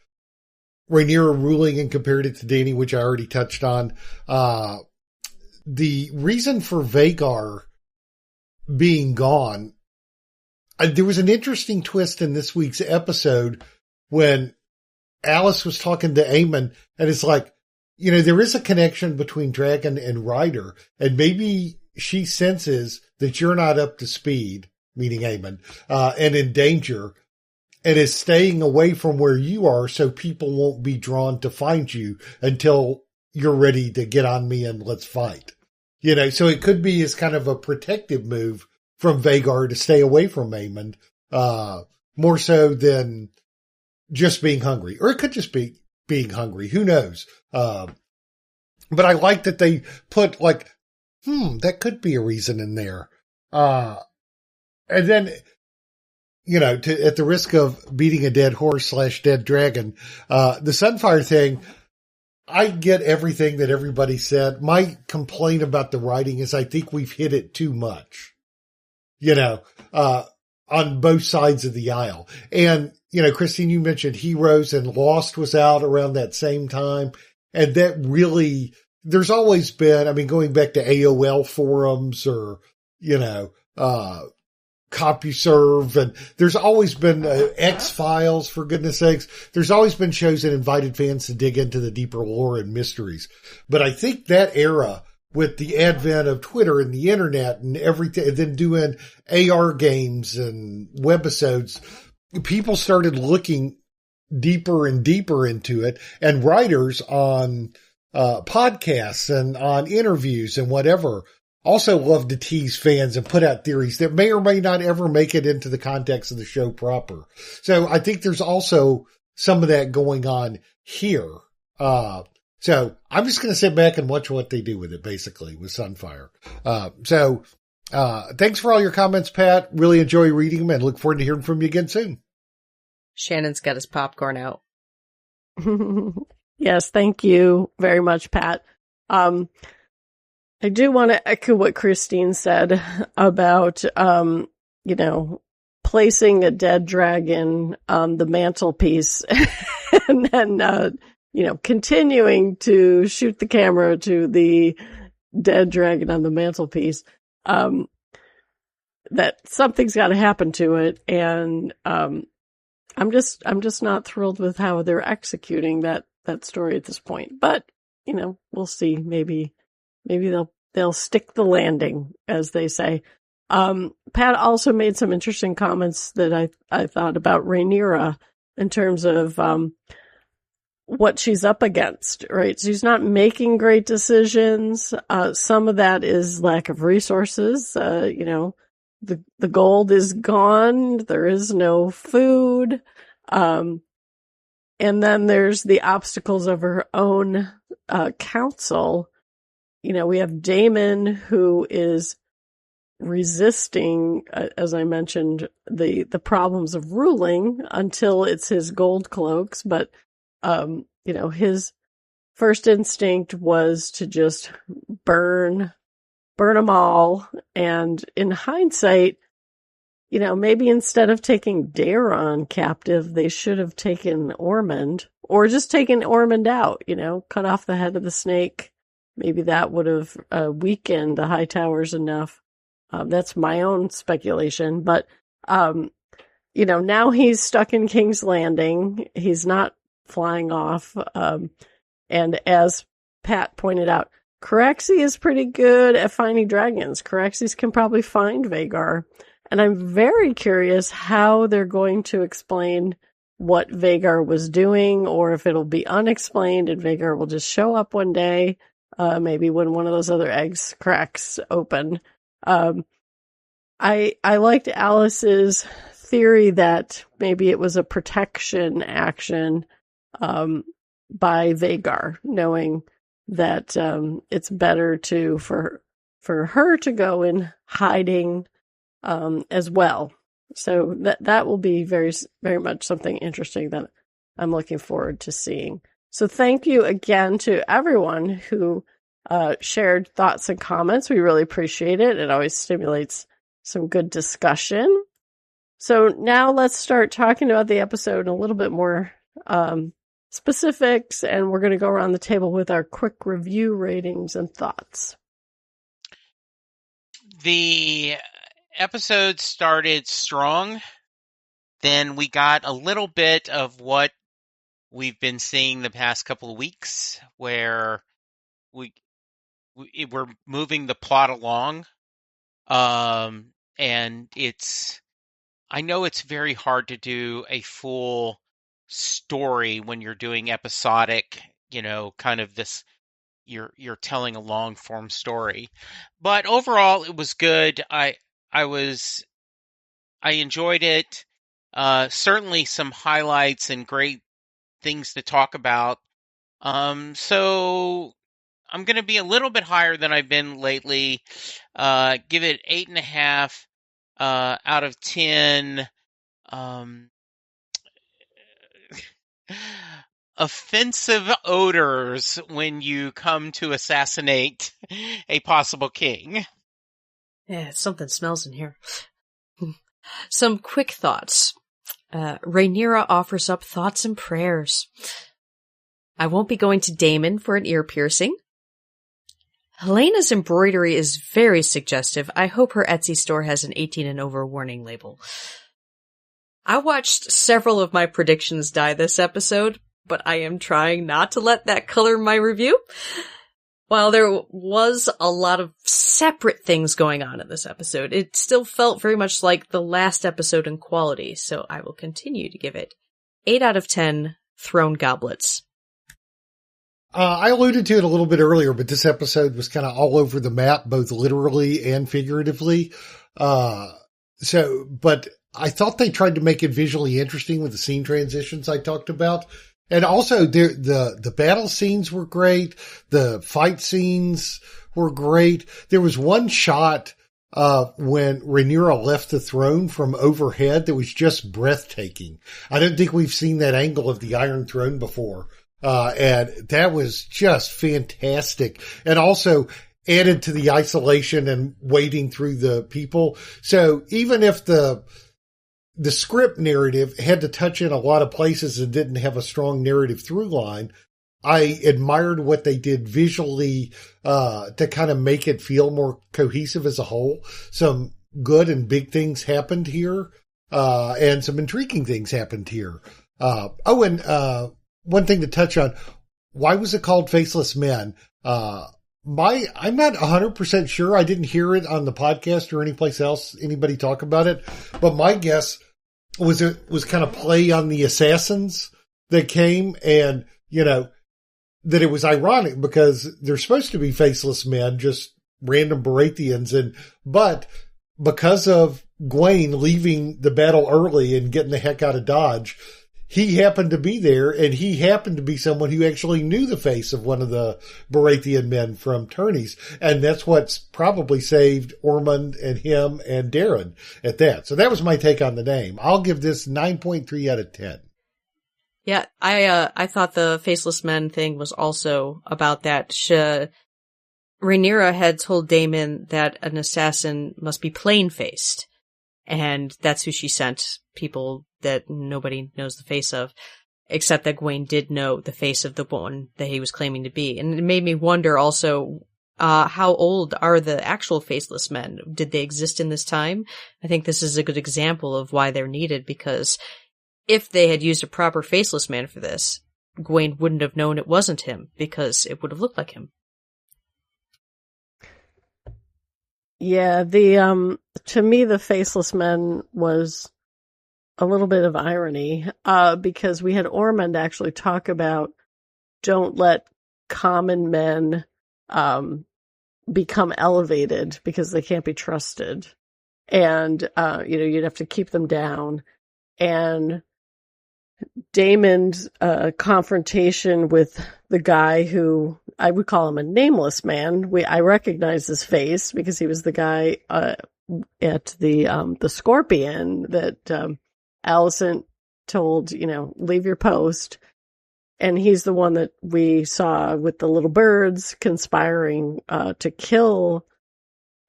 Rhaenyra ruling and compared it to Dany, which I already touched on. The reason for Vhagar being gone, there was an interesting twist in this week's episode when Alice was talking to Aemond, and it's like, you know, there is a connection between dragon and rider, and maybe she senses that you're not up to speed, meaning Aemond, and in danger, and is staying away from where you are so people won't be drawn to find you until you're ready to get on me and let's fight. You know, so it could be as kind of a protective move from Vhagar to stay away from Aemond, more so than just being hungry. Or it could just be being hungry. Who knows? But I like that they put like, that could be a reason in there. And then, you know, at the risk of beating a dead horse / dead dragon, the Sunfire thing, I get everything that everybody said. My complaint about the writing is I think we've hit it too much, you know, on both sides of the aisle. And, you know, Christine, you mentioned Heroes, and Lost was out around that same time. And that really, there's always been, I mean, going back to AOL forums or, you know, CompuServe, and there's always been X-Files, for goodness sakes. There's always been shows that invited fans to dig into the deeper lore and mysteries. But I think that era, with the advent of Twitter and the internet and everything, and then doing AR games and webisodes, people started looking deeper and deeper into it, and writers on podcasts and on interviews and whatever also love to tease fans and put out theories that may or may not ever make it into the context of the show proper. So I think there's also some of that going on here. So I'm just going to sit back and watch what they do with it, basically, with Sunfire. Thanks for all your comments, Pat. Really enjoy reading them and look forward to hearing from you again soon. Shannon's got his popcorn out. Yes, thank you very much, Pat. I do want to echo what Christine said about, placing a dead dragon on the mantelpiece and then, continuing to shoot the camera to the dead dragon on the mantelpiece. That something's got to happen to it. And, I'm just not thrilled with how they're executing that story at this point. But, we'll see. Maybe they'll stick the landing, as they say. Pat also made some interesting comments that I thought about Rhaenyra in terms of, what she's up against, right? She's not making great decisions. Some of that is lack of resources. The gold is gone. There is no food. And then there's the obstacles of her own, council. We have Daemon, who is resisting, as I mentioned, the problems of ruling until it's his gold cloaks. But, his first instinct was to just burn them all. And in hindsight, maybe instead of taking Daeron captive, they should have taken Ormond, or just taken Ormond out, cut off the head of the snake. Maybe that would have weakened the Hightowers enough. That's my own speculation. But, now he's stuck in King's Landing. He's not flying off. And as Pat pointed out, Caraxes is pretty good at finding dragons. Caraxes can probably find Vhagar. And I'm very curious how they're going to explain what Vhagar was doing, or if it'll be unexplained and Vhagar will just show up one day, maybe when one of those other eggs cracks open. I liked Alice's theory that maybe it was a protection action by Vhagar, knowing that it's better for her to go in hiding as well. So that will be very, very much something interesting that I'm looking forward to seeing. So thank you again to everyone who shared thoughts and comments. We really appreciate it. It always stimulates some good discussion. So now let's start talking about the episode in a little bit more specifics, and we're going to go around the table with our quick review, ratings, and thoughts. The episode started strong. Then we got a little bit of what we've been seeing the past couple of weeks, where we're moving the plot along. And I know it's very hard to do a full story when you're doing episodic, kind of this, you're telling a long form story. But overall, it was good. I enjoyed it. Certainly some highlights and great things to talk about. So I'm going to be a little bit higher than I've been lately. Give it 8.5 out of 10. Offensive odors when you come to assassinate a possible king. Yeah, something smells in here. Some quick thoughts. Rhaenyra offers up thoughts and prayers. I won't be going to Daemon for an ear piercing. Helena's embroidery is very suggestive. I hope her Etsy store has an 18 and over warning label. I watched several of my predictions die this episode, but I am trying not to let that color my review. While there was a lot of separate things going on in this episode, it still felt very much like the last episode in quality, so I will continue to give it 8 out of 10 thrown goblets. I alluded to it a little bit earlier, but this episode was kind of all over the map, both literally and figuratively. But I thought they tried to make it visually interesting with the scene transitions I talked about. And also the battle scenes were great. The fight scenes were great. There was one shot, when Rhaenyra left the throne from overhead that was just breathtaking. I don't think we've seen that angle of the Iron Throne before. And that was just fantastic. And also added to the isolation and wading through the people. So even if the script narrative had to touch in a lot of places and didn't have a strong narrative through line, I admired what they did visually, to kind of make it feel more cohesive as a whole. Some good and big things happened here, and some intriguing things happened here. One thing to touch on, why was it called Faceless Men? I'm not 100% sure. I didn't hear it on the podcast or anyplace else, anybody talk about it, but my guess was it was kind of play on the assassins that came, and, that it was ironic because they're supposed to be faceless men, just random Baratheons, but because of Gwaine leaving the battle early and getting the heck out of Dodge, he happened to be there, and he happened to be someone who actually knew the face of one of the Baratheon men from Tourneys, and that's what's probably saved Ormond and him and Darren at that. So that was my take on the name. I'll give this 9.3 out of 10. Yeah, I thought the Faceless Men thing was also about that. Rhaenyra had told Daemon that an assassin must be plain-faced, and that's who she sent, people that nobody knows the face of, except that Gwaine did know the face of the one that he was claiming to be. And it made me wonder also, how old are the actual Faceless Men? Did they exist in this time? I think this is a good example of why they're needed, because if they had used a proper Faceless Man for this, Gwaine wouldn't have known it wasn't him, because it would have looked like him. Yeah, to me, the Faceless Men was a little bit of irony, because we had Ormond actually talk about don't let common men, become elevated because they can't be trusted. And, you'd have to keep them down. And Daemon's confrontation with the guy who I would call him a nameless man. I recognize his face because he was the guy at the Scorpion that Alicent told, leave your post. And he's the one that we saw with the little birds conspiring to kill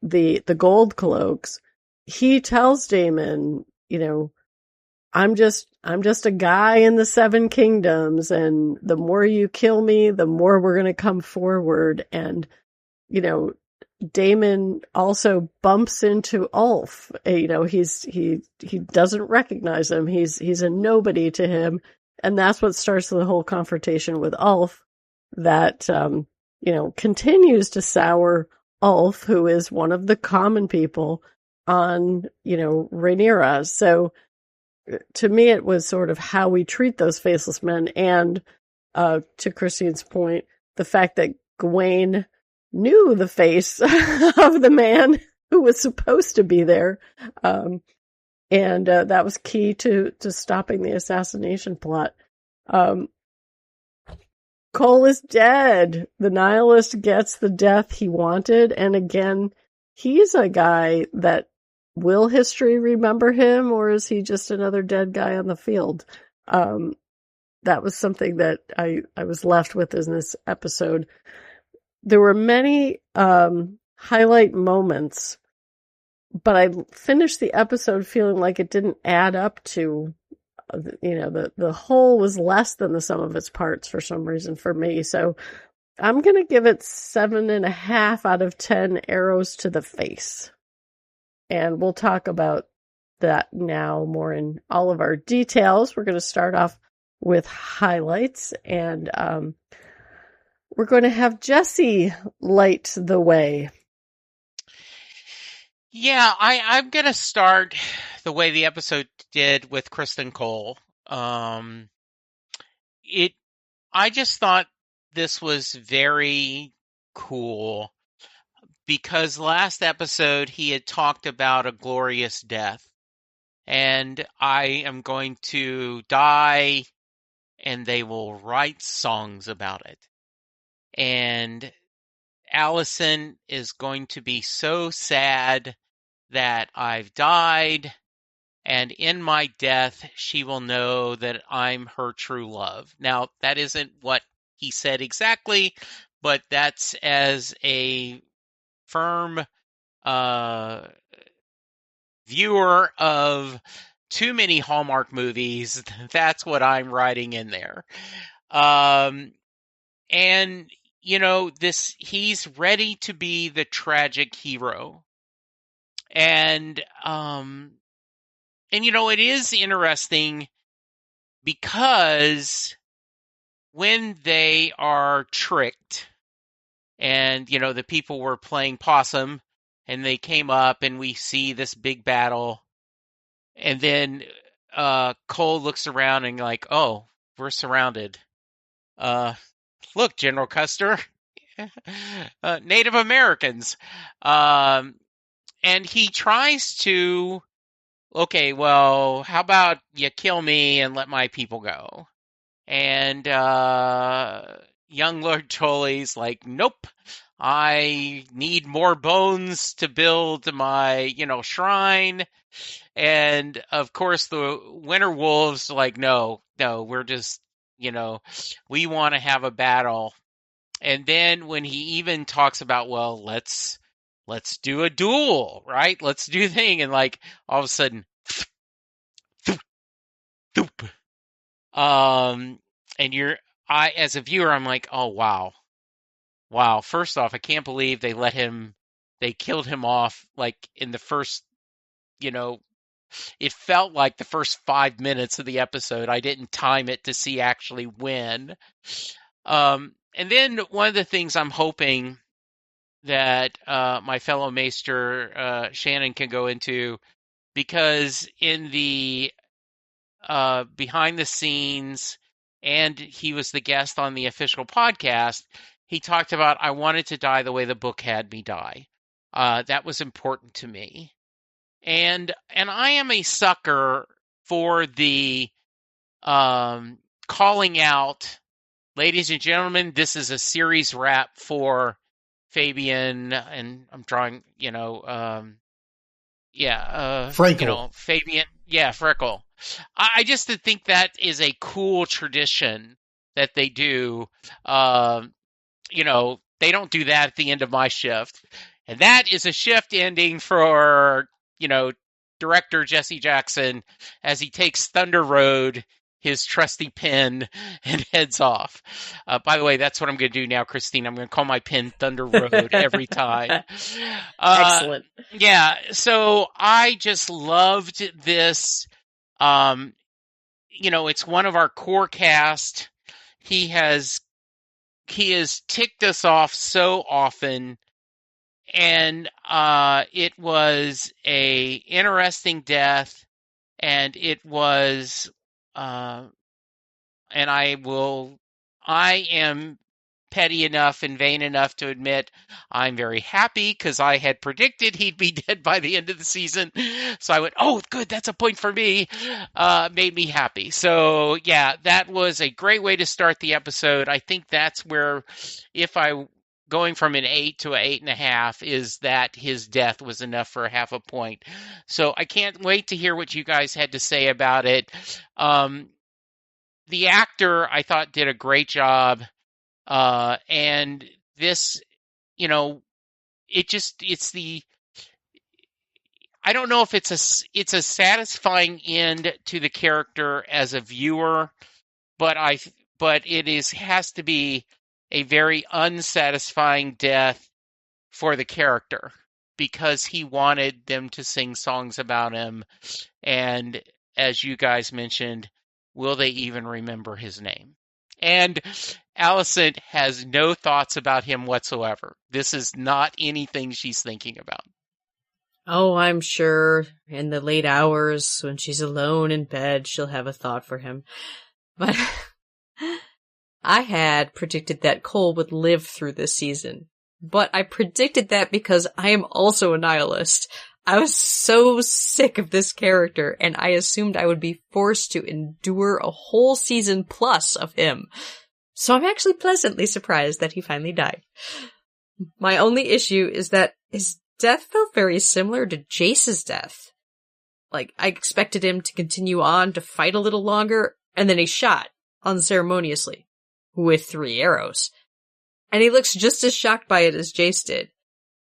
the gold cloaks. He tells Daemon, I'm just a guy in the Seven Kingdoms, and the more you kill me, the more we're going to come forward. And, Daemon also bumps into Ulf. He doesn't recognize him. He's a nobody to him. And that's what starts the whole confrontation with Ulf that, continues to sour Ulf, who is one of the common people on, Rhaenyra. So, to me, it was sort of how we treat those faceless men. And to Christine's point, the fact that Gwaine knew the face of the man who was supposed to be there. And that was key to stopping the assassination plot. Cole is dead. The nihilist gets the death he wanted. And again, he's a guy that will history remember him, or is he just another dead guy on the field? That was something that I was left with in this episode. There were many highlight moments, but I finished the episode feeling like it didn't add up to, the whole was less than the sum of its parts for some reason for me. So I'm going to give it 7.5 out of 10 arrows to the face. And we'll talk about that now more in all of our details. We're going to start off with highlights, and we're going to have Jesse light the way. Yeah, I'm going to start the way the episode did with Kristen Cole. I just thought this was very cool, because last episode he had talked about a glorious death, and I am going to die and they will write songs about it. And Alicent is going to be so sad that I've died, and in my death, she will know that I'm her true love. Now, that isn't what he said exactly, but that's as a firm viewer of too many Hallmark movies, that's what I'm writing in there. And, you know, he's ready to be the tragic hero. And you know, it is interesting because when they are tricked and, you know, the people were playing possum and they came up and we see this big battle, and then Cole looks around and like, oh, we're surrounded. Look, General Custer, Native Americans. And he tries to, okay, well, how about you kill me and let my people go? And young Lord Tully's like, nope, I need more bones to build my, you know, shrine. And of course, the Winter Wolves like, no, we're just, you know, we want to have a battle. And then when he even talks about, well, let's do a duel, right? Let's do a thing. And like all of a sudden, thoop, thoop. And as a viewer, I'm like, oh, wow. First off, I can't believe they killed him off like in the first, you know, it felt like the first 5 minutes of the episode. I didn't time it to see actually when. And then one of the things I'm hoping that my fellow Maester Shannon can go into, because in the behind the scenes, and he was the guest on the official podcast, he talked about, I wanted to die the way the book had me die. That was important to me. And I am a sucker for the calling out, ladies and gentlemen, this is a series wrap for Fabian, and I'm drawing, you know, Frankel. You know, Fabian, Freckle. I just think that is a cool tradition that they do. You know, they don't do that at the end of my shift. And that is a shift ending for, you know, director Jesse Jackson as he takes Thunder Road, his trusty pen, and heads off. By the way, that's what I'm going to do now, Christine. I'm going to call my pen Thunder Road every time. Excellent. Yeah, so I just loved this. You know, it's one of our core cast. He has ticked us off so often, and it was a interesting death, and it was, and I am petty enough and vain enough to admit I'm very happy because I had predicted he'd be dead by the end of the season. So I went, oh, good, that's a point for me. Made me happy. So yeah, that was a great way to start the episode. I think that's where, if I going from an 8 to an 8.5, is that his death was enough for a half a point. So I can't wait to hear what you guys had to say about it. The actor, I thought, did a great job. And this, you know, I don't know if it's a satisfying end to the character as a viewer, but has to be a very unsatisfying death for the character, because he wanted them to sing songs about him. And as you guys mentioned, will they even remember his name? And Allison has no thoughts about him whatsoever. This is not anything she's thinking about. Oh, I'm sure in the late hours when she's alone in bed, she'll have a thought for him. But I had predicted that Cole would live through this season. But I predicted that because I am also a nihilist. I was so sick of this character, and I assumed I would be forced to endure a whole season plus of him. So I'm actually pleasantly surprised that he finally died. My only issue is that his death felt very similar to Jace's death. Like, I expected him to continue on to fight a little longer, and then he shot, unceremoniously, with 3 arrows. And he looks just as shocked by it as Jace did.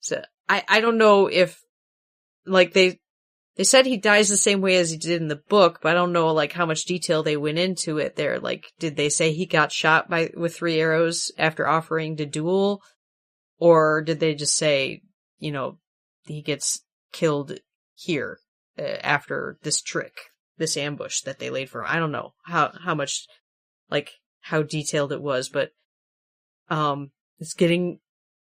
So, I don't know if, like, they said he dies the same way as he did in the book, but I don't know, like, how much detail they went into it there. Like, did they say he got shot with 3 arrows after offering to duel? Or did they just say, you know, he gets killed here after this trick, this ambush that they laid for him? I don't know how much, like, how detailed it was, but it's getting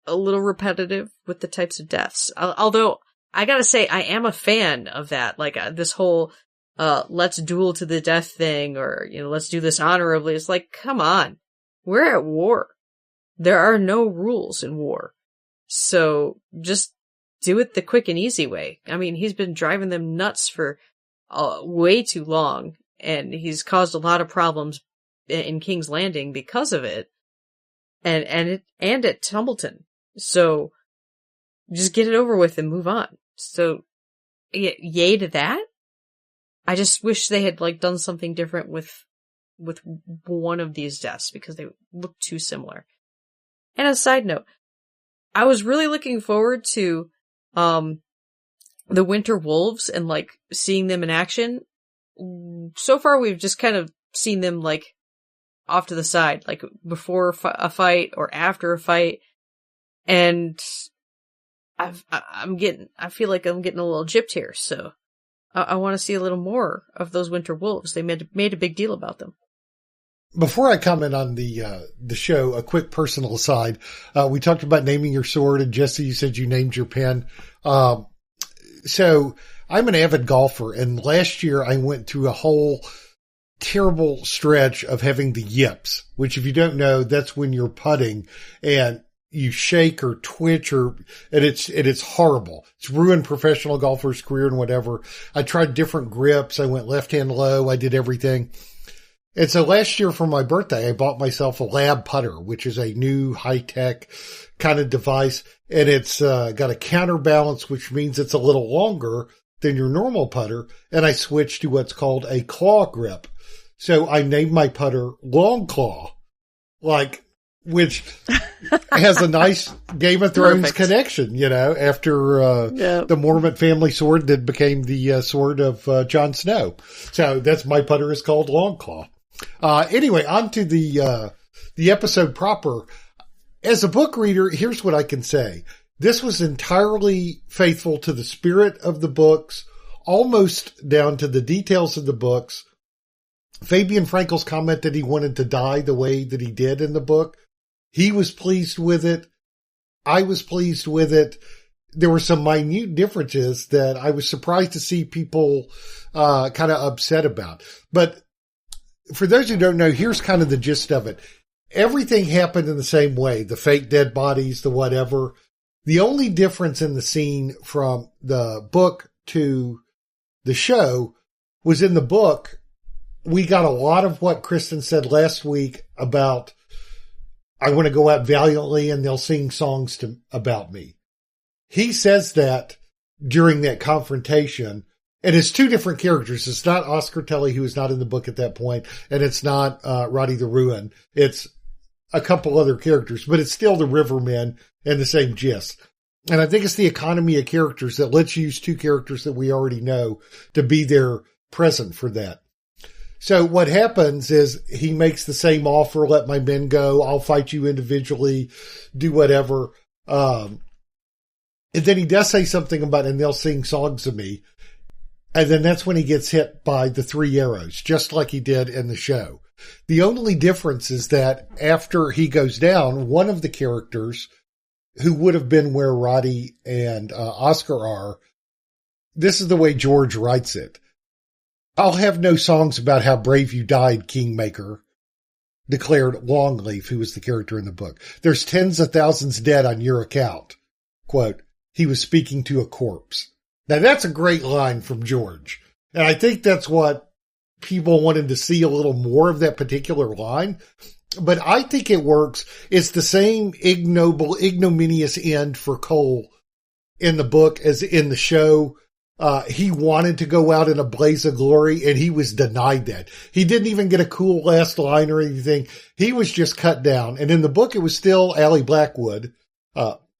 a little repetitive with the types of deaths. Although, I gotta say, I am a fan of that. Like, this whole, let's duel to the death thing, or, you know, let's do this honorably. It's like, come on. We're at war. There are no rules in war. So, just do it the quick and easy way. I mean, he's been driving them nuts for way too long, and he's caused a lot of problems in King's Landing because of it. And at Tumbleton. So, just get it over with and move on. So, yay to that. I just wish they had, like, done something different with one of these deaths, because they look too similar. And a side note, I was really looking forward to, the Winter Wolves and, like, seeing them in action. So far, we've just kind of seen them, like, off to the side, like, before a fight or after a fight. And I feel like I'm getting a little gypped here, so I want to see a little more of those Winter Wolves. They made a big deal about them. Before I comment on the show, a quick personal aside. We talked about naming your sword, and Jesse, you said you named your pen. So I'm an avid golfer, and last year I went through a whole terrible stretch of having the yips, which, if you don't know, that's when you're putting and you shake or twitch, and it's horrible. It's ruined professional golfers' career and whatever. I tried different grips. I went left hand low. I did everything. And so last year for my birthday, I bought myself a lab putter, which is a new high-tech kind of device. And it's got a counterbalance, which means it's a little longer than your normal putter. And I switched to what's called a claw grip. So I named my putter Long Claw, which has a nice Game of Thrones connection, you know, after the Mormont family sword that became the sword of Jon Snow. So that's my putter is called Long Claw. Anyway, on to the episode proper. As a book reader, here's what I can say. This was entirely faithful to the spirit of the books, almost down to the details of the books. Fabian Frankel's comment that he wanted to die the way that he did in the book, he was pleased with it. I was pleased with it. There were some minute differences that I was surprised to see people kind of upset about. But for those who don't know, here's kind of the gist of it. Everything happened in the same way. The fake dead bodies, the whatever. The only difference in the scene from the book to the show was in the book, we got a lot of what Kristen said last week about, I want to go out valiantly and they'll sing songs about me. He says that during that confrontation, and it's 2 different characters. It's not Oscar Tully, who is not in the book at that point, and it's not Roddy the Ruin. It's a couple other characters, but it's still the Rivermen and the same gist. And I think it's the economy of characters that lets you use 2 characters that we already know to be there present for that. So what happens is he makes the same offer, let my men go, I'll fight you individually, do whatever. And then he does say something about, and they'll sing songs of me. And then that's when he gets hit by the 3 arrows, just like he did in the show. The only difference is that after he goes down, one of the characters who would have been where Roddy and Oscar are, this is the way George writes it. I'll have no songs about how brave you died, Kingmaker, declared Longleaf, who was the character in the book. There's tens of thousands dead on your account. Quote, he was speaking to a corpse. Now that's a great line from George. And I think that's what people wanted to see, a little more of that particular line. But I think it works. It's the same ignominious end for Cole in the book as in the show. He wanted to go out in a blaze of glory, and he was denied that. He didn't even get a cool last line or anything. He was just cut down. And in the book, it was still Allie Blackwood.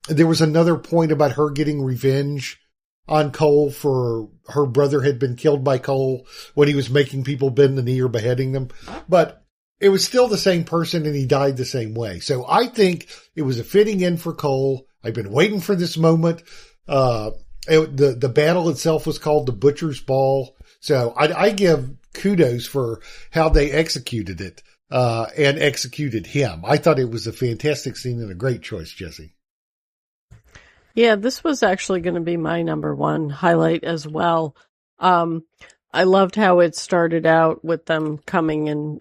There was another point about her getting revenge on Cole for her brother had been killed by Cole when he was making people bend the knee or beheading them. But it was still the same person, and he died the same way. So I think it was a fitting end for Cole. I've been waiting for this moment. The battle itself was called the Butcher's Ball. So I give kudos for how they executed it, and executed him. I thought it was a fantastic scene and a great choice, Jesse. Yeah, this was actually going to be my number one highlight as well. I loved how it started out with them coming in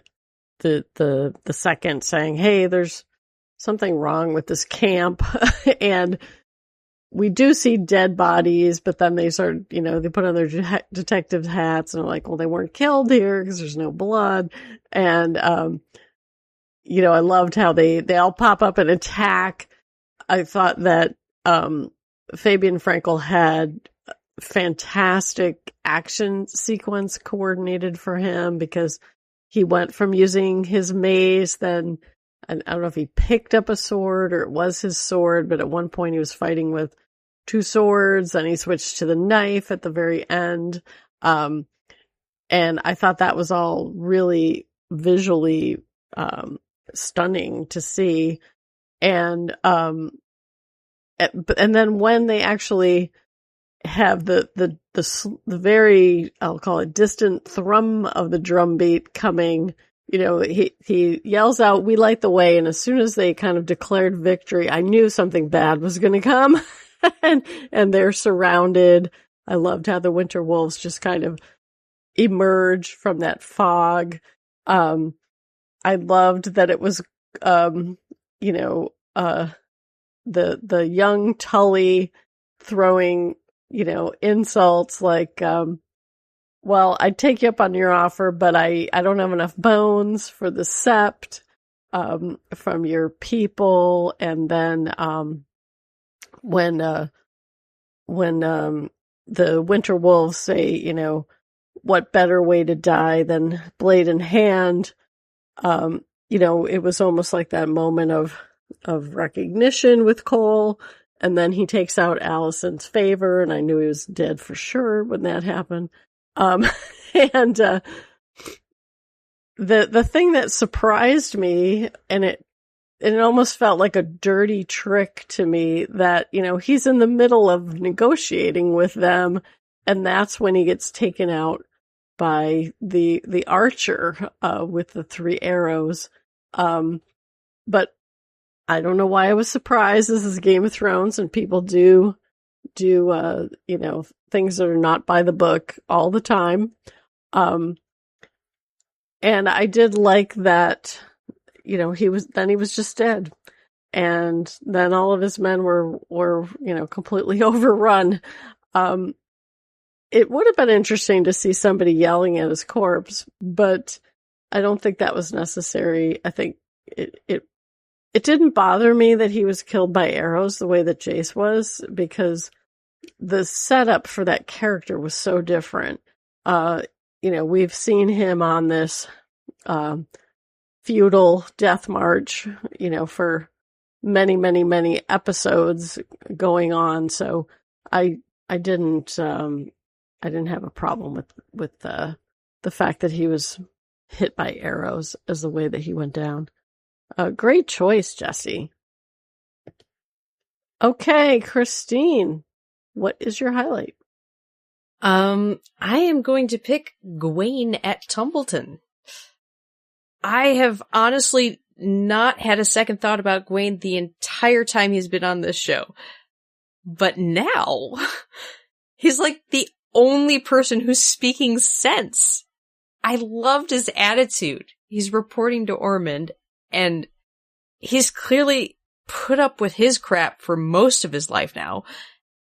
the second saying, hey, there's something wrong with this camp. And we do see dead bodies, but then they start, they put on their detective hats and are like, well, they weren't killed here because there's no blood. And, I loved how they all pop up and attack. I thought that, Fabian Frankel had fantastic action sequence coordinated for him because he went from using his mace, then I don't know if he picked up a sword or it was his sword, but at one point he was fighting with two swords, then he switched to the knife at the very end. And I thought that was all really visually stunning to see. And then when they actually have the very, I'll call it distant thrum of the drum beat coming, he yells out, we light the way. And as soon as they kind of declared victory, I knew something bad was going to come. and they're surrounded. I loved how the Winter Wolves just kind of emerge from that fog. I loved that it was, the young Tully throwing, insults like, well, I'd take you up on your offer, but I don't have enough bones for the sept, from your people. And then, when the Winter Wolves say, what better way to die than blade in hand? It was almost like that moment of recognition with Cole, and then he takes out Allison's favor, and I knew he was dead for sure when that happened. And the thing that surprised me, and it almost felt like a dirty trick to me, that he's in the middle of negotiating with them, and that's when he gets taken out by the archer with the 3 arrows. But I don't know why I was surprised. This is Game of Thrones, and people do things that are not by the book all the time. And I did like that, he was just dead. And then all of his men were completely overrun. It would have been interesting to see somebody yelling at his corpse, but I don't think that was necessary. I think it didn't bother me that he was killed by arrows the way that Jace was, because the setup for that character was so different. We've seen him on this feudal death march, for many, many, many episodes going on. So I didn't have a problem with the fact that he was hit by arrows as the way that he went down. Great choice, Jesse. Okay, Christine, what is your highlight? I am going to pick Gawain at Tumbleton. I have honestly not had a second thought about Gawain the entire time he's been on this show. But now, he's like the only person who's speaking sense. I loved his attitude. He's reporting to Ormond, and he's clearly put up with his crap for most of his life now.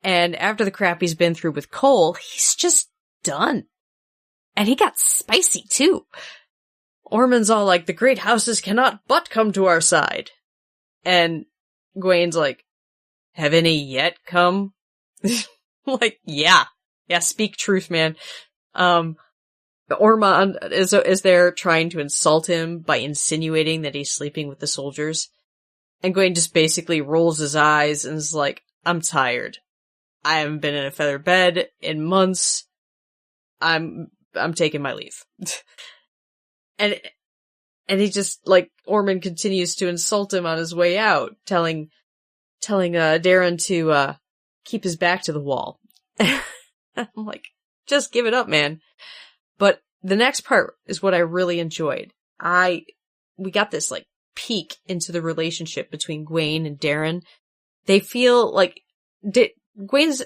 And after the crap he's been through with Cole, he's just done. And he got spicy too. Ormond's all like, the great houses cannot but come to our side. And Gawain's like, have any yet come? Like, yeah, speak truth, man. Ormond is there trying to insult him by insinuating that he's sleeping with the soldiers. And Gwaine just basically rolls his eyes and is like, I'm tired. I haven't been in a feather bed in months. I'm taking my leave. and he just, like, Ormond continues to insult him on his way out, telling Darren to, keep his back to the wall. I'm like, just give it up, man. But the next part is what I really enjoyed. We got this, like, peek into the relationship between Gwaine and Darren. They feel like Gwaine's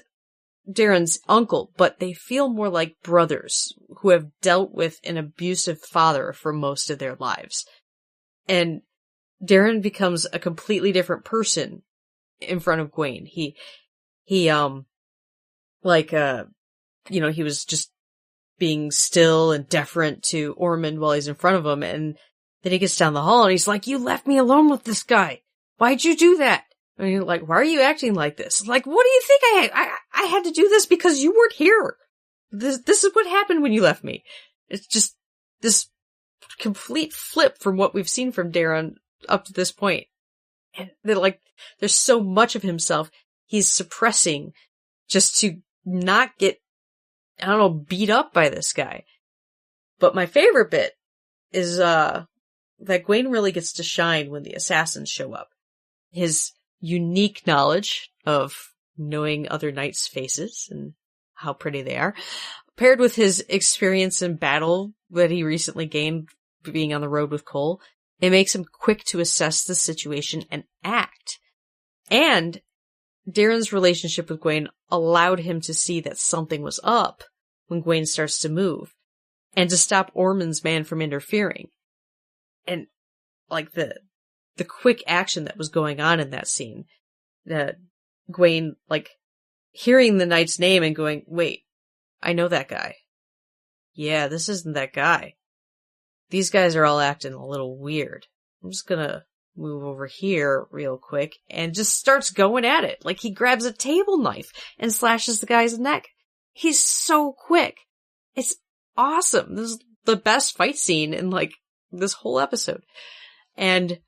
Darren's uncle, but they feel more like brothers who have dealt with an abusive father for most of their lives. And Darren becomes a completely different person in front of Gwaine. He was just being still and deferent to Ormond while he's in front of him, and then he gets down the hall and he's like, you left me alone with this guy. Why'd you do that? And you're like, why are you acting like this? Like, what do you think I had to do this because you weren't here. This is what happened when you left me. It's just this complete flip from what we've seen from Darren up to this point. And there's so much of himself he's suppressing just to not get, I don't know, beat up by this guy. But my favorite bit is, that Gwaine really gets to shine when the assassins show up. His unique knowledge of knowing other knights' faces and how pretty they are, paired with his experience in battle that he recently gained being on the road with Cole, it makes him quick to assess the situation and act. And Darren's relationship with Gwaine allowed him to see that something was up when Gwaine starts to move, and to stop Ormond's man from interfering. And, like, the quick action that was going on in that scene, that Gwaine, like, hearing the knight's name and going, wait, I know that guy. Yeah, this isn't that guy. These guys are all acting a little weird. I'm just gonna move over here real quick, and just starts going at it. Like, he grabs a table knife and slashes the guy's neck. He's so quick. It's awesome. This is the best fight scene in, like, this whole episode. And,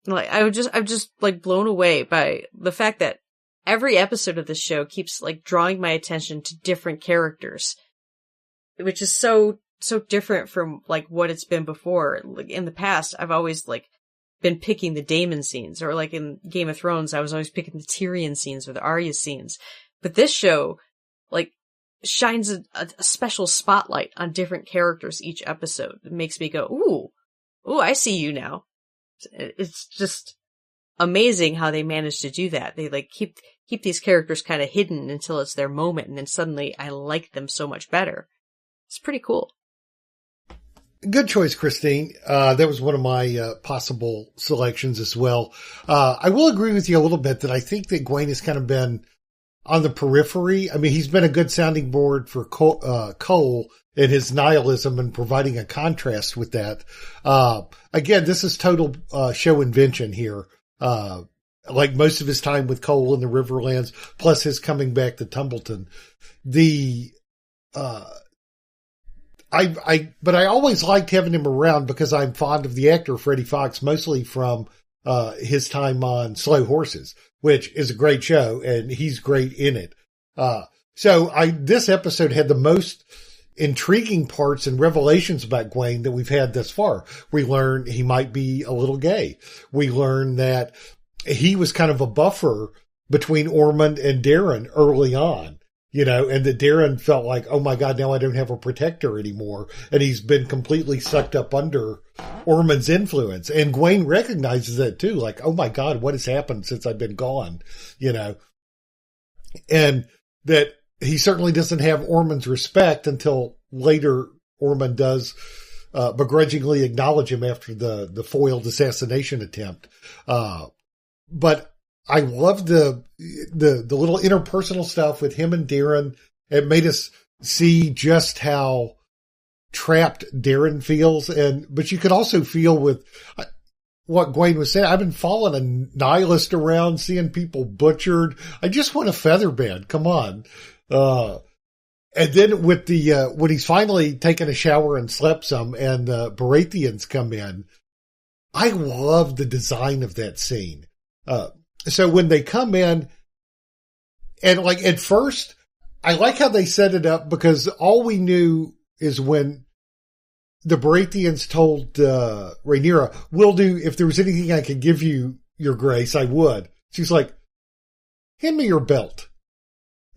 like, I'm just like blown away by the fact that every episode of this show keeps, like, drawing my attention to different characters, which is so different from, like, what it's been before. Like, in the past, I've always, like, been picking the Daemon scenes, or, like, in Game of Thrones, I was always picking the Tyrion scenes or the Arya scenes. But this show, like, shines a special spotlight on different characters each episode. It makes me go, ooh, I see you now. It's just amazing how they manage to do that. They, like, keep these characters kind of hidden until it's their moment, and then suddenly I like them so much better. It's pretty cool. Good choice, Christine. That was one of my possible selections as well. I will agree with you a little bit that I think that Gwaine has kind of been on the periphery. I mean, he's been a good sounding board for Cole and his nihilism and providing a contrast with that. Again, this is total show invention here. Like most of his time with Cole in the Riverlands, plus his coming back to Tumbleton. But I always liked having him around because I'm fond of the actor Freddie Fox, mostly from his time on Slow Horses, which is a great show, and he's great in it. This episode had the most intriguing parts and revelations about Gwaine that we've had thus far. We learn he might be a little gay. We learn that he was kind of a buffer between Ormond and Darren early on. You know, and that Darren felt like, oh my God, now I don't have a protector anymore. And he's been completely sucked up under Ormond's influence. And Gwaine recognizes that too. Like, oh my God, what has happened since I've been gone? You know, and that he certainly doesn't have Ormond's respect until later Ormond does begrudgingly acknowledge him after the foiled assassination attempt. But I love the little interpersonal stuff with him and Darren. It made us see just how trapped Darren feels. But you could also feel what Gwaine was saying. I've been following a nihilist around, seeing people butchered. I just want a feather bed. Come on. And then with the, when he's finally taken a shower and slept some and the Baratheons come in, I love the design of that scene. So when they come in and like at first, I like how they set it up because all we knew is when the Baratheons told Rhaenyra, "We'll do, if there was anything I could give you, Your Grace, I would." She's like, "Hand me your belt."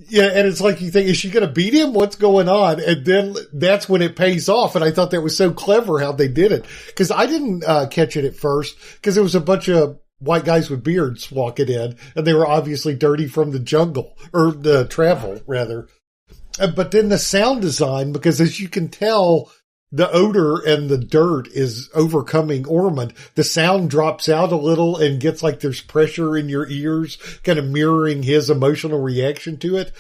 Yeah, and it's like you think, is she going to beat him? What's going on? And then that's when it pays off. And I thought that was so clever how they did it. Because I didn't catch it at first because there was a bunch of white guys with beards walking in. And they were obviously dirty from the jungle, or the travel, rather. But then the sound design, because as you can tell, the odor and the dirt is overcoming Ormond. The sound drops out a little and gets like there's pressure in your ears, kind of mirroring his emotional reaction to it.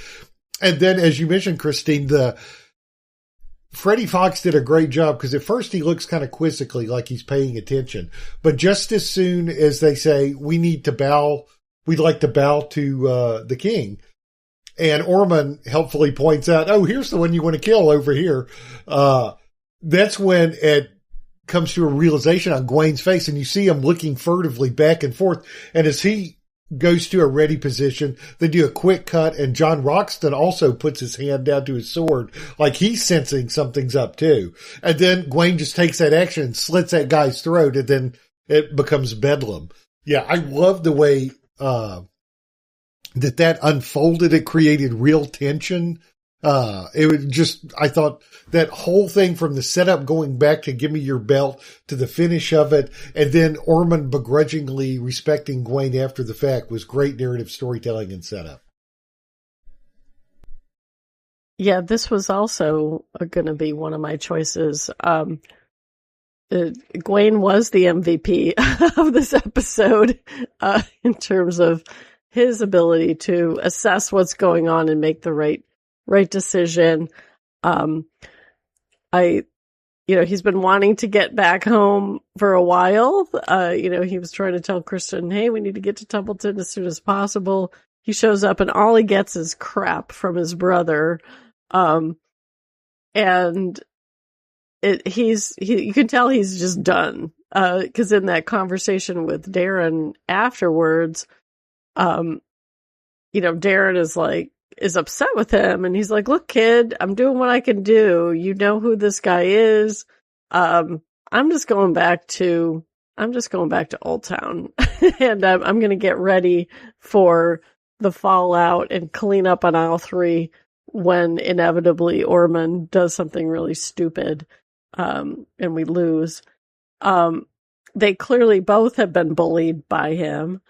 And then, as you mentioned, Christine, Freddie Fox did a great job because at first he looks kind of quizzically like he's paying attention. But just as soon as they say, we need to bow, we'd like to bow to the king. And Ormond helpfully points out, oh, here's the one you want to kill over here. That's when it comes to a realization on Gwaine's face, and you see him looking furtively back and forth. And as he goes to a ready position, they do a quick cut, and John Roxton also puts his hand down to his sword, like he's sensing something's up too. And then Gwaine just takes that action and slits that guy's throat, and then it becomes bedlam. Yeah, I love the way that unfolded. It created real tension. It was just, I thought that whole thing from the setup going back to give me your belt to the finish of it, and then Ormond begrudgingly respecting Gwaine after the fact was great narrative storytelling and setup. Yeah, this was also going to be one of my choices. Gwaine was the MVP of this episode, in terms of his ability to assess what's going on and make the right decision. He's been wanting to get back home for a while. He was trying to tell Kristen, hey, we need to get to Templeton as soon as possible. He shows up and all he gets is crap from his brother. And you can tell he's just done. 'Cause in that conversation with Darren afterwards, Darren is upset with him, and he's like, look, kid, I'm doing what I can do. You know who this guy is. I'm just going back to Old Town and I'm going to get ready for the fallout and clean up on aisle 3 when inevitably Ormond does something really stupid, and we lose. They clearly both have been bullied by him.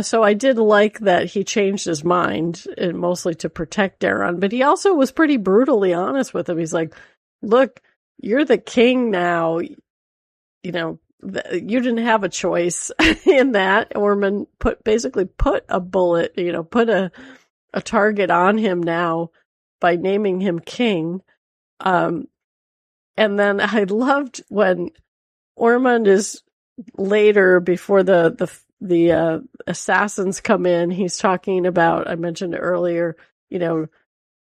So I did like that he changed his mind, and mostly to protect Darren, but he also was pretty brutally honest with him. He's like, look, you're the king now. You didn't have a choice in that. Ormond basically put a bullet, put a target on him now by naming him king. And then I loved when Ormond is later, before the assassins come in, he's talking about, I mentioned earlier,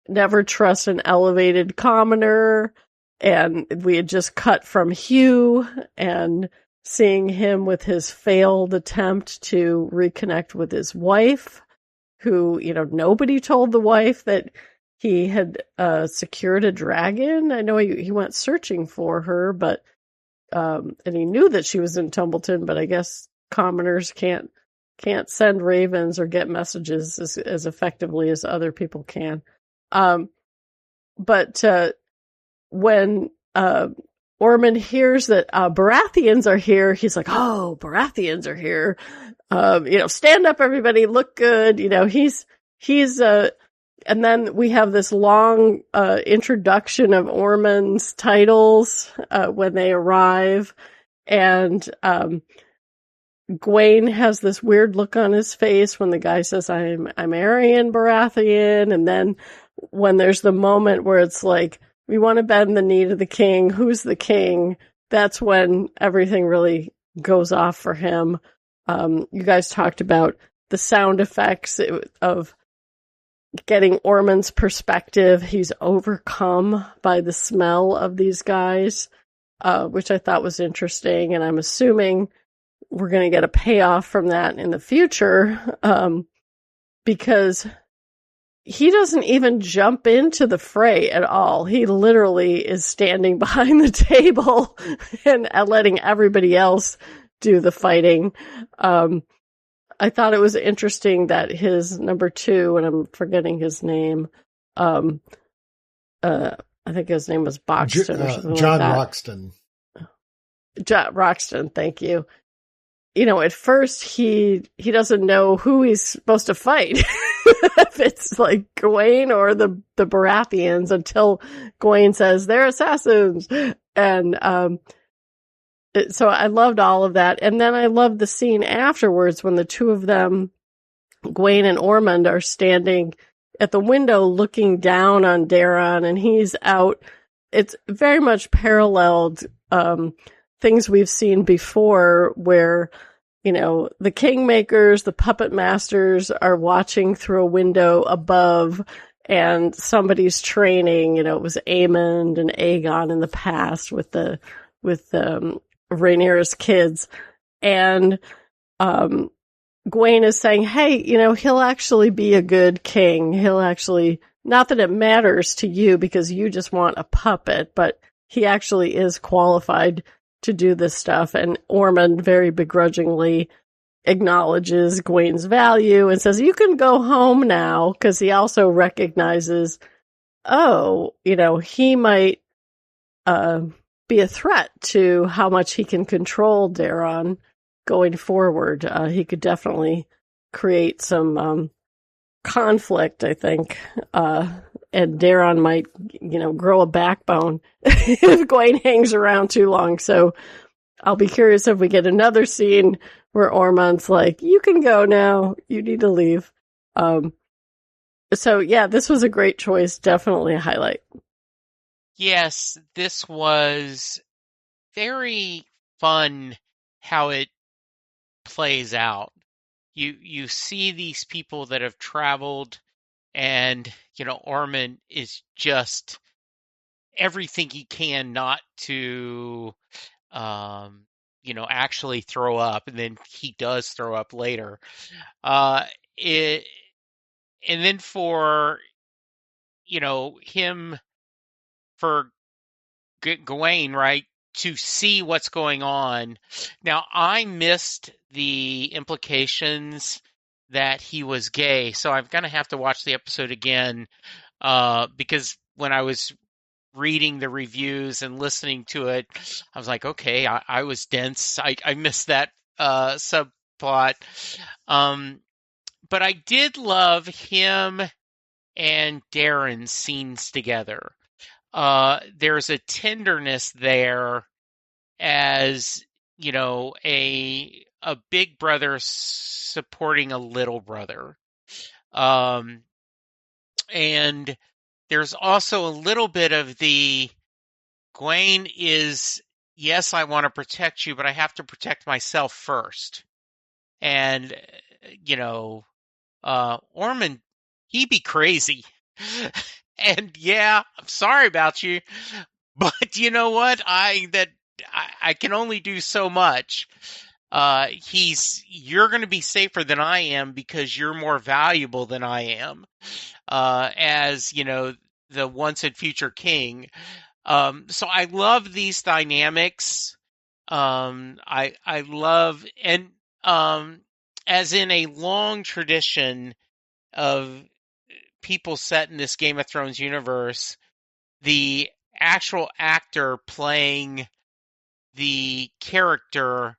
never trust an elevated commoner. And we had just cut from Hugh and seeing him with his failed attempt to reconnect with his wife, who, nobody told the wife that he had secured a dragon. I know he went searching for her, but and he knew that she was in Tumbleton, but I guess commoners can't send ravens or get messages as effectively as other people can. But when Ormond hears that Baratheons are here, he's like, oh, Baratheons are here. Stand up, everybody, look good. And then we have this long introduction of Ormond's titles when they arrive, and Gwaine has this weird look on his face when the guy says, I'm Aryan Baratheon. And then when there's the moment where it's like, we want to bend the knee to the king. Who's the king? That's when everything really goes off for him. You guys talked about the sound effects of getting Ormond's perspective. He's overcome by the smell of these guys, which I thought was interesting. And I'm assuming we're going to get a payoff from that in the future, because he doesn't even jump into the fray at all. He literally is standing behind the table and letting everybody else do the fighting. I thought it was interesting that his number 2, and I'm forgetting his name, I think his name was Boxton or something John like that. Roxton. Roxton, thank you. You know, at first he doesn't know who he's supposed to fight. If it's like Gawain or the Baratheons, until Gawain says they're assassins. And so I loved all of that. And then I loved the scene afterwards when the two of them, Gawain and Ormond, are standing at the window looking down on Daron, and he's out. It's very much paralleled things we've seen before, where, you know, the kingmakers, the puppet masters are watching through a window above, and somebody's training. You know, it was Aemond and Aegon in the past with Rhaenyra's kids. And Gawain is saying, hey, you know, he'll actually be a good king. He'll actually, not that it matters to you because you just want a puppet, but he actually is qualified to do this stuff. And Ormond very begrudgingly acknowledges Gawain's value and says, you can go home now, because he also recognizes, oh, you know, he might be a threat to how much he can control Daron going forward. He could definitely create some conflict, I think. And Daron might, you know, grow a backbone if Gawain hangs around too long. So I'll be curious if we get another scene where Ormond's like, you can go now. You need to leave. So yeah, this was a great choice. Definitely a highlight. Yes, this was very fun how it plays out. You see these people that have traveled, and, you know, Ormond is just everything he can not to, you know, actually throw up, and then he does throw up later. And then for, you know, him, for Gawain, right, to see what's going on. Now, I missed the implications that he was gay, so I'm going to have to watch the episode again, because when I was reading the reviews and listening to it, I was like, okay, I was dense. I missed that subplot. But I did love him and Darren's scenes together. There's a tenderness there, as, you know, a big brother supporting a little brother. And there's also a little bit of the Gawain is, yes, I want to protect you, but I have to protect myself first. And, you know, Ormond, he be crazy. And yeah, I'm sorry about you, but you know what? I can only do so much. You're going to be safer than I am because you're more valuable than I am, as, you know, the once and future king. So I love these dynamics. I love, and, as in a long tradition of people set in this Game of Thrones universe, the actual actor playing the character,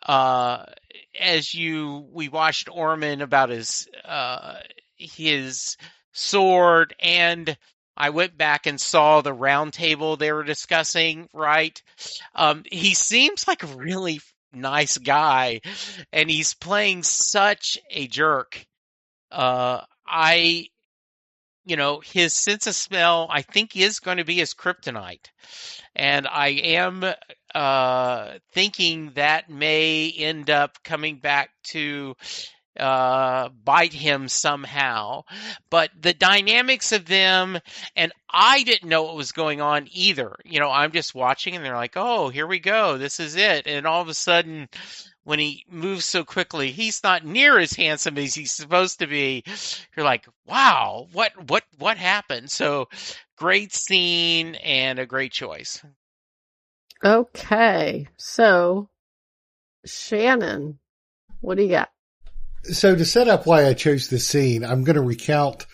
as we watched Ormond about his sword, and I went back and saw the round table they were discussing, right? He seems like a really nice guy, and he's playing such a jerk. You know, his sense of smell, I think, is going to be his kryptonite. And I am thinking that may end up coming back to bite him somehow. But the dynamics of them, and I didn't know what was going on either. I'm just watching and they're like, oh, here we go. This is it. And all of a sudden, when he moves so quickly, he's not near as handsome as he's supposed to be. You're like, wow, what happened? So great scene and a great choice. Okay. So, Shannon, what do you got? So to set up why I chose this scene, I'm going to recount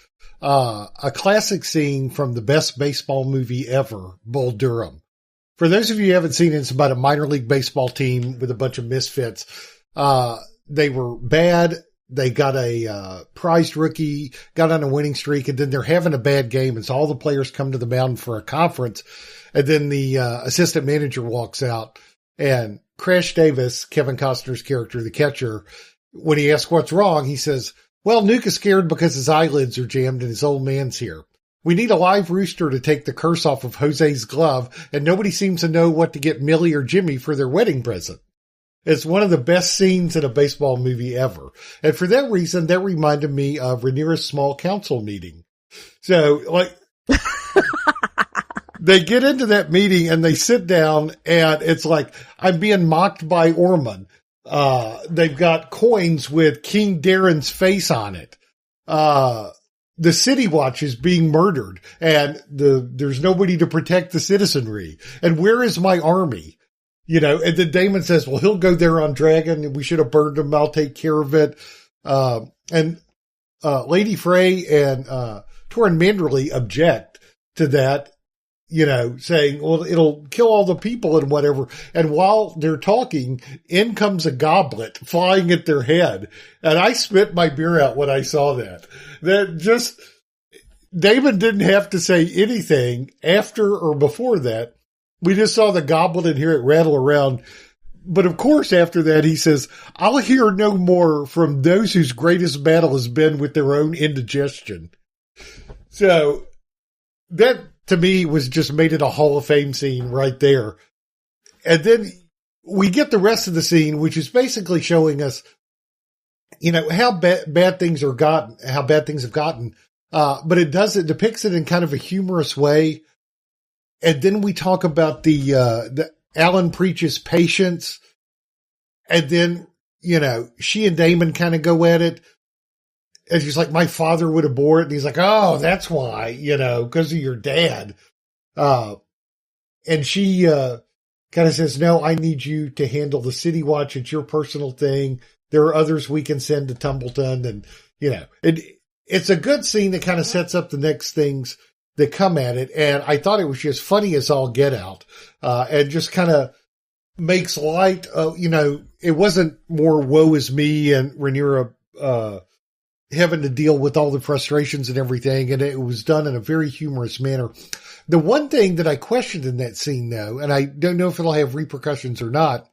a classic scene from the best baseball movie ever, Bull Durham. For those of you who haven't seen it, it's about a minor league baseball team with a bunch of misfits. They were bad. They got a prized rookie, got on a winning streak, and then they're having a bad game. And so all the players come to the mound for a conference. And then the assistant manager walks out, and Crash Davis, Kevin Costner's character, the catcher, when he asks what's wrong, he says, well, Nuke is scared because his eyelids are jammed and his old man's here. We need a live rooster to take the curse off of Jose's glove, and nobody seems to know what to get Millie or Jimmy for their wedding present. It's one of the best scenes in a baseball movie ever. And for that reason, that reminded me of Rhaenyra's small council meeting. So, they get into that meeting and they sit down, and it's like, I'm being mocked by Ormond. They've got coins with King Darren's face on it. The City Watch is being murdered, and there's nobody to protect the citizenry. And where is my army? And then Daemon says, well, he'll go there on Dragon. We should have burned him. I'll take care of it. And Lady Frey and Torrin Manderly object to that, saying, well, it'll kill all the people and whatever. And while they're talking, in comes a goblet flying at their head. And I spit my beer out when I saw that. Daemon didn't have to say anything after or before that. We just saw the goblet and hear it rattle around. But of course, after that, he says, I'll hear no more from those whose greatest battle has been with their own indigestion. So that, to me, was just made it a Hall of Fame scene right there. And then we get the rest of the scene, which is basically showing us, how bad things have gotten. But it depicts it in kind of a humorous way. And then we talk about the Alan preaches patience. And then, she and Daemon kind of go at it. And she's like, my father would abhor it. And he's like, oh, that's why, because of your dad. And she, kind of says, no, I need you to handle the City Watch. It's your personal thing. There are others we can send to Tumbleton. And, it's a good scene that kind of sets up the next things that come at it. And I thought it was just funny as all get out. And just kind of makes light of, it wasn't more woe is me and Rhaenyra, having to deal with all the frustrations and everything. And it was done in a very humorous manner. The one thing that I questioned in that scene, though, and I don't know if it'll have repercussions or not,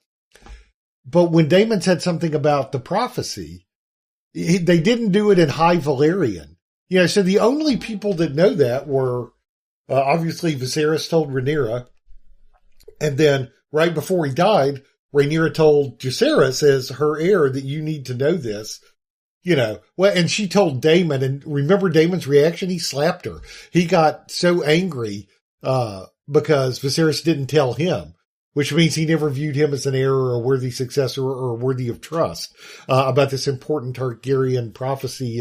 but when Daemon said something about the prophecy, they didn't do it in High Valyrian. So the only people that know that were, obviously Viserys told Rhaenyra. And then right before he died, Rhaenyra told Jacaerys as her heir that you need to know this. And she told Daemon, and remember Daemon's reaction? He slapped her. He got so angry, because Viserys didn't tell him, which means he never viewed him as an heir or a worthy successor or worthy of trust, about this important Targaryen prophecy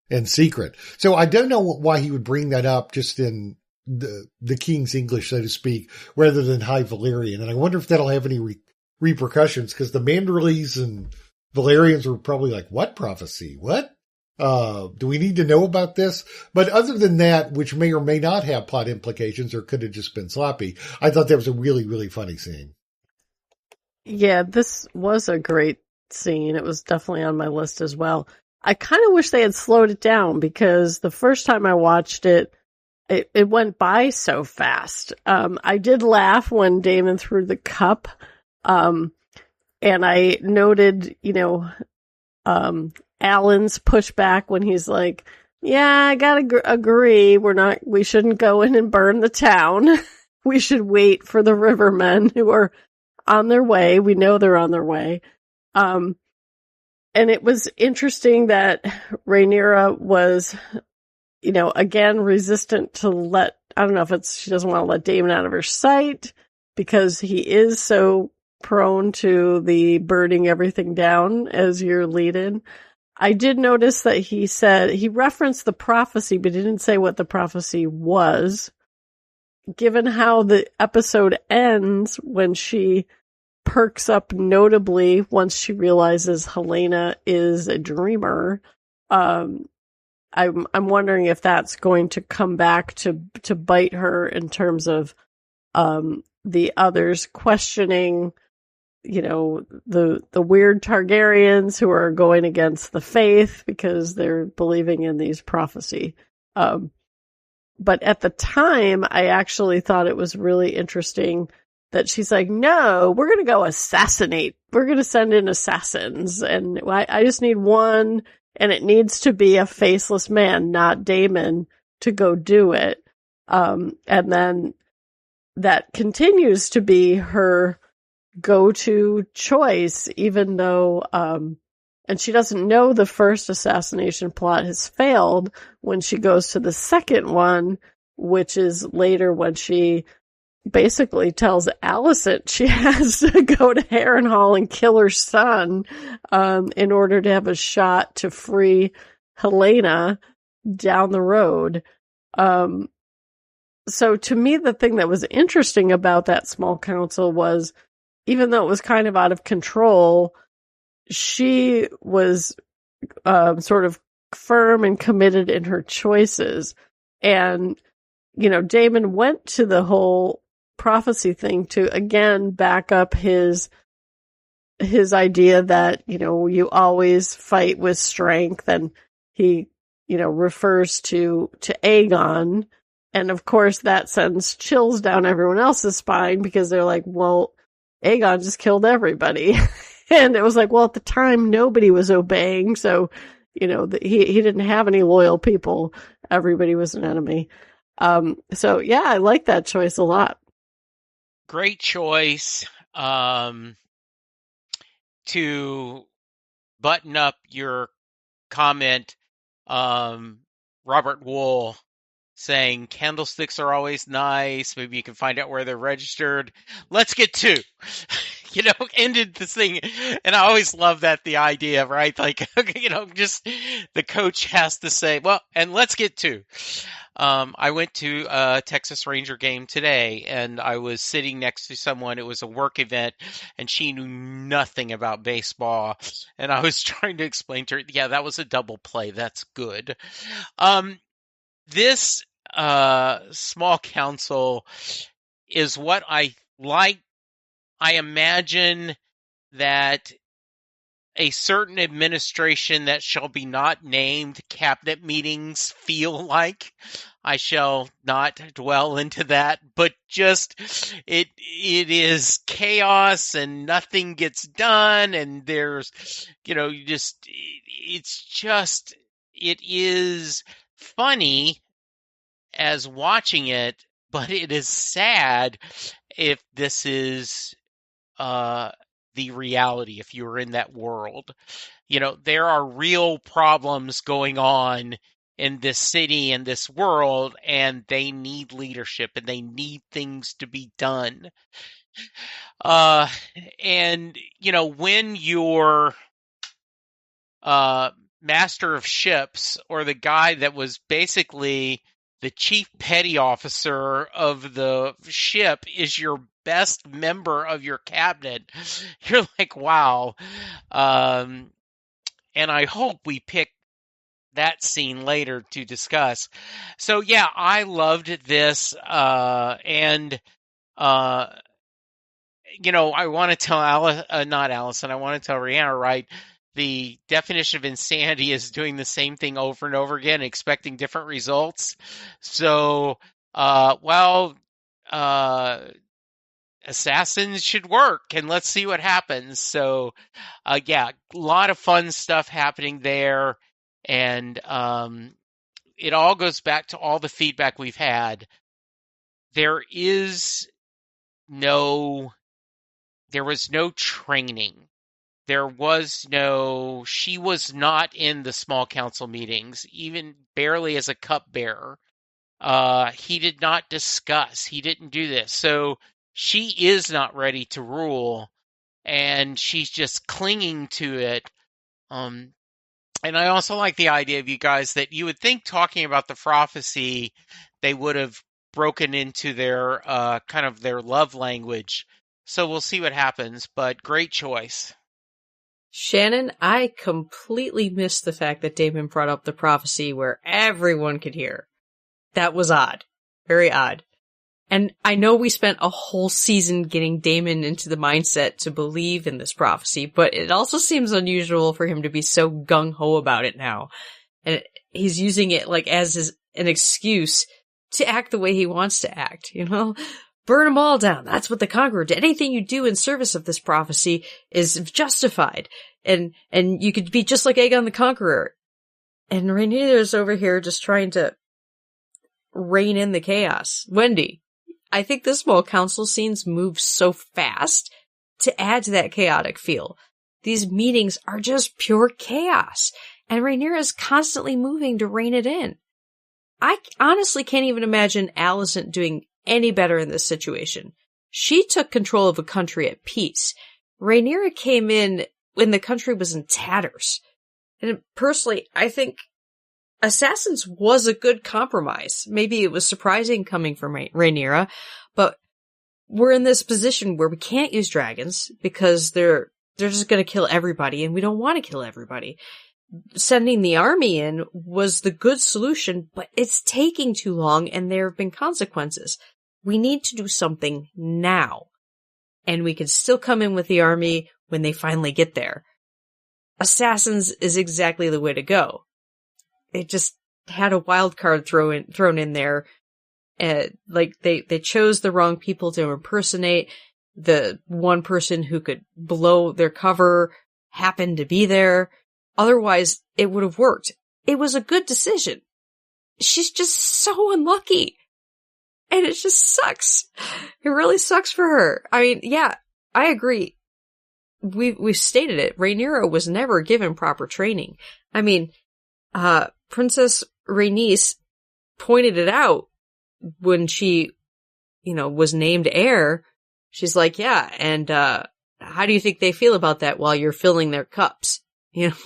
and secret. So I don't know why he would bring that up just in the King's English, so to speak, rather than High Valyrian. And I wonder if that'll have any repercussions, because the Manderleys and Valerians were probably like, what prophecy? What? Do we need to know about this? But other than that, which may or may not have plot implications or could have just been sloppy, I thought that was a really, really funny scene. Yeah, this was a great scene. It was definitely on my list as well. I kind of wish they had slowed it down, because the first time I watched it, it went by so fast. I did laugh when Daemon threw the cup. And I noted, Alan's pushback when he's like, yeah, I gotta agree. We shouldn't go in and burn the town. We should wait for the Rivermen, who are on their way. We know they're on their way. And it was interesting that Rhaenyra was, again, resistant to I don't know if she doesn't want to let Daemon out of her sight because he is so prone to the burning everything down as your lead-in. I did notice that he referenced the prophecy, but he didn't say what the prophecy was. Given how the episode ends when she perks up notably once she realizes Helena is a dreamer, I'm wondering if that's going to come back to bite her in terms of the others questioning, the weird Targaryens who are going against the faith because they're believing in these prophecy. But at the time, I actually thought it was really interesting that she's like, no, we're going to go assassinate. We're going to send in assassins. And I just need one, and it needs to be a faceless man, not Daemon, to go do it. And then that continues to be her go-to choice, even though, and she doesn't know the first assassination plot has failed when she goes to the second one, which is later when she basically tells Alicent she has to go to Harrenhal and kill her son, in order to have a shot to free Helena down the road. So to me, the thing that was interesting about that small council was, even though it was kind of out of control, she was sort of firm and committed in her choices. And, Daemon went to the whole prophecy thing to, again, back up his idea that, you always fight with strength. And he, refers to Aegon. And of course that sends chills down everyone else's spine because they're like, well, Aegon just killed everybody. And it was like, well, at the time, nobody was obeying. So, he didn't have any loyal people. Everybody was an enemy. So yeah, I like that choice a lot. Great choice. To button up your comment, Robert Wool saying candlesticks are always nice. Maybe you can find out where they're registered. Let's get two. Ended this thing. And I always love that, the idea, right? Like, just the coach has to say, well, and let's get two. I went to a Texas Ranger game today, and I was sitting next to someone. It was a work event, and she knew nothing about baseball. And I was trying to explain to her, yeah, that was a double play. That's good. This small council is what I like. I imagine that a certain administration that shall be not named cabinet meetings feel like. I shall not dwell into that, but just it is chaos and nothing gets done, and there's it is funny as watching it, but it is sad if this is the reality, if you're in that world. There are real problems going on in this city and this world, and they need leadership and they need things to be done. And when your master of ships, or the guy that was basically the chief petty officer of the ship, is your best member of your cabinet, you're like, wow. And I hope we pick that scene later to discuss. So yeah, I loved this. And I want to tell not Allison, I want to tell Rhianna, right? The definition of insanity is doing the same thing over and over again, expecting different results. So, assassins should work, and let's see what happens. So, yeah, a lot of fun stuff happening there. And it all goes back to all the feedback we've had. There is no there was no training. She was not in the small council meetings, even barely as a cupbearer. He did not discuss. He didn't do this. So she is not ready to rule, and she's just clinging to it. And I also like the idea of you guys that you would think talking about the prophecy, they would have broken into their kind of their love language. So we'll see what happens, but great choice. Shannon, I completely missed the fact that Damon brought up the prophecy where everyone could hear. That was odd. Very odd. And I know we spent a whole season getting Damon into the mindset to believe in this prophecy, but it also seems unusual for him to be so gung-ho about it now. And he's using it like as an excuse to act the way he wants to act, you know? Burn them all down. That's what the Conqueror did. Anything you do in service of this prophecy is justified. And you could be just like Aegon the Conqueror. And Rhaenyra's over here just trying to rein in the chaos. Wendy, I think the small council scenes move so fast to add to that chaotic feel. These meetings are just pure chaos. And Rhaenyra's constantly moving to rein it in. I honestly can't even imagine Alicent doing any better in this situation. She took control of a country at peace. Rhaenyra came in when the country was in tatters. And personally, I think Assassins was a good compromise. Maybe it was surprising coming from Rhaenyra, but we're in this position where we can't use dragons because they're just going to kill everybody, and we don't want to kill everybody. Sending the army in was the good solution, but it's taking too long, and there have been consequences. We need to do something now. And we can still come in with the army when they finally get there. Assassins is exactly the way to go. It just had a wild card thrown in there. Like they chose the wrong people to impersonate. The one person who could blow their cover happened to be there. Otherwise, it would have worked. It was a good decision. She's just so unlucky. And it just sucks. It really sucks for her. I mean, yeah, I agree. We've stated it. Rhaenyra was never given proper training. I mean, Princess Rhaenys pointed it out when she, was named heir. She's like, yeah, and how do you think they feel about that while you're filling their cups?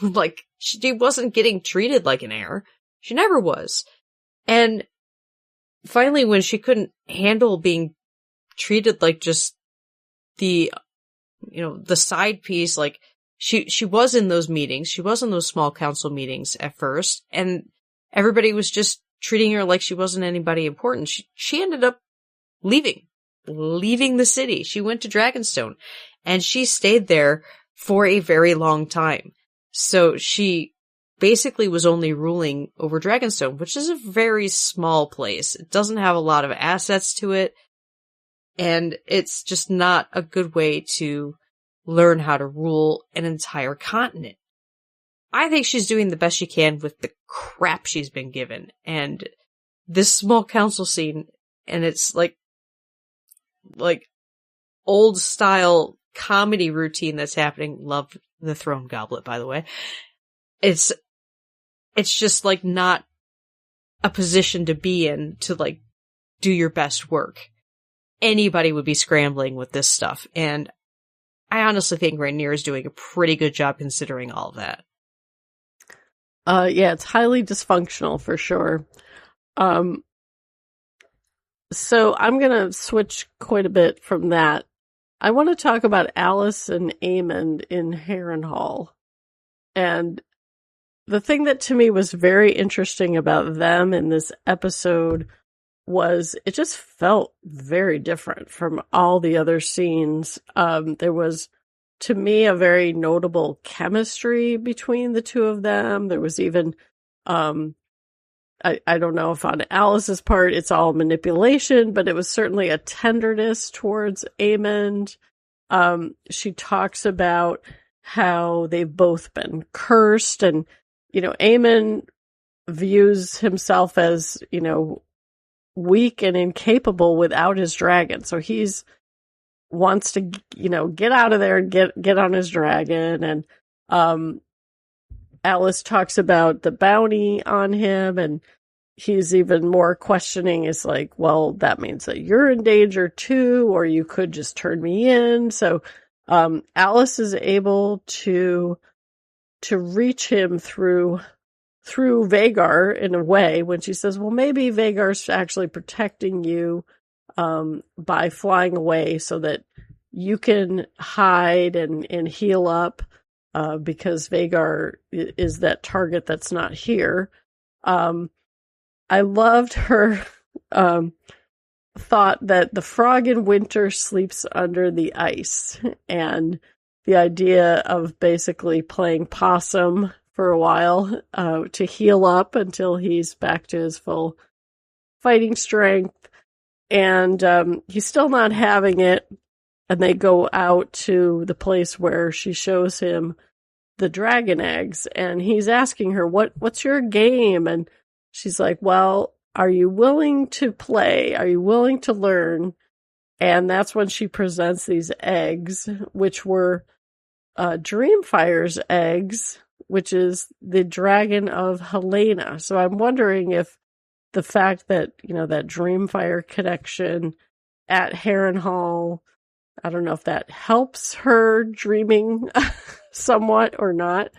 Like, she wasn't getting treated like an heir. She never was. And finally, when she couldn't handle being treated like just the side piece, like, she was in those meetings. She was in those small council meetings at first, and everybody was just treating her like she wasn't anybody important. She ended up leaving the city. She went to Dragonstone, and she stayed there for a very long time. So she basically was only ruling over Dragonstone, which is a very small place. It doesn't have a lot of assets to it, and it's just not a good way to learn how to rule an entire continent. I think she's doing the best she can with the crap she's been given, and this small council scene, and it's like old style comedy routine that's happening. Love the Throne Goblet, by the way. It's just like not a position to be in to like do your best work. Anybody would be scrambling with this stuff, and I honestly think Rhaenyra is doing a pretty good job considering all of that. Yeah, it's highly dysfunctional for sure. So I'm going to switch quite a bit from that. I want to talk about Alice and Aemond in Harrenhal. And the thing that to me was very interesting about them in this episode was it just felt very different from all the other scenes. There was, to me, a very notable chemistry between the two of them. There was even, I don't know if on Alice's part it's all manipulation, but it was certainly a tenderness towards Aemond. She talks about how they've both been cursed, and, Aemond views himself as, weak and incapable without his dragon. So he's wants to, get out of there and get on his dragon. And, Alice talks about the bounty on him, and he's even more questioning. Is like, well, that means that you're in danger too, or you could just turn me in. So, Alice is able to reach him through Vagar in a way when she says, well, maybe Vagar's actually protecting you, by flying away so that you can hide and heal up, because Vagar is that target that's not here. I loved her thought that the frog in winter sleeps under the ice, and the idea of basically playing possum for a while to heal up until he's back to his full fighting strength. And he's still not having it. And they go out to the place where she shows him the dragon eggs, and he's asking her, what's your game? And she's like, well, are you willing to play? Are you willing to learn? And that's when she presents these eggs, which were Dreamfire's eggs, which is the dragon of Helena. So I'm wondering if the fact that, that Dreamfire connection at Harrenhal, I don't know if that helps her dreaming somewhat or not.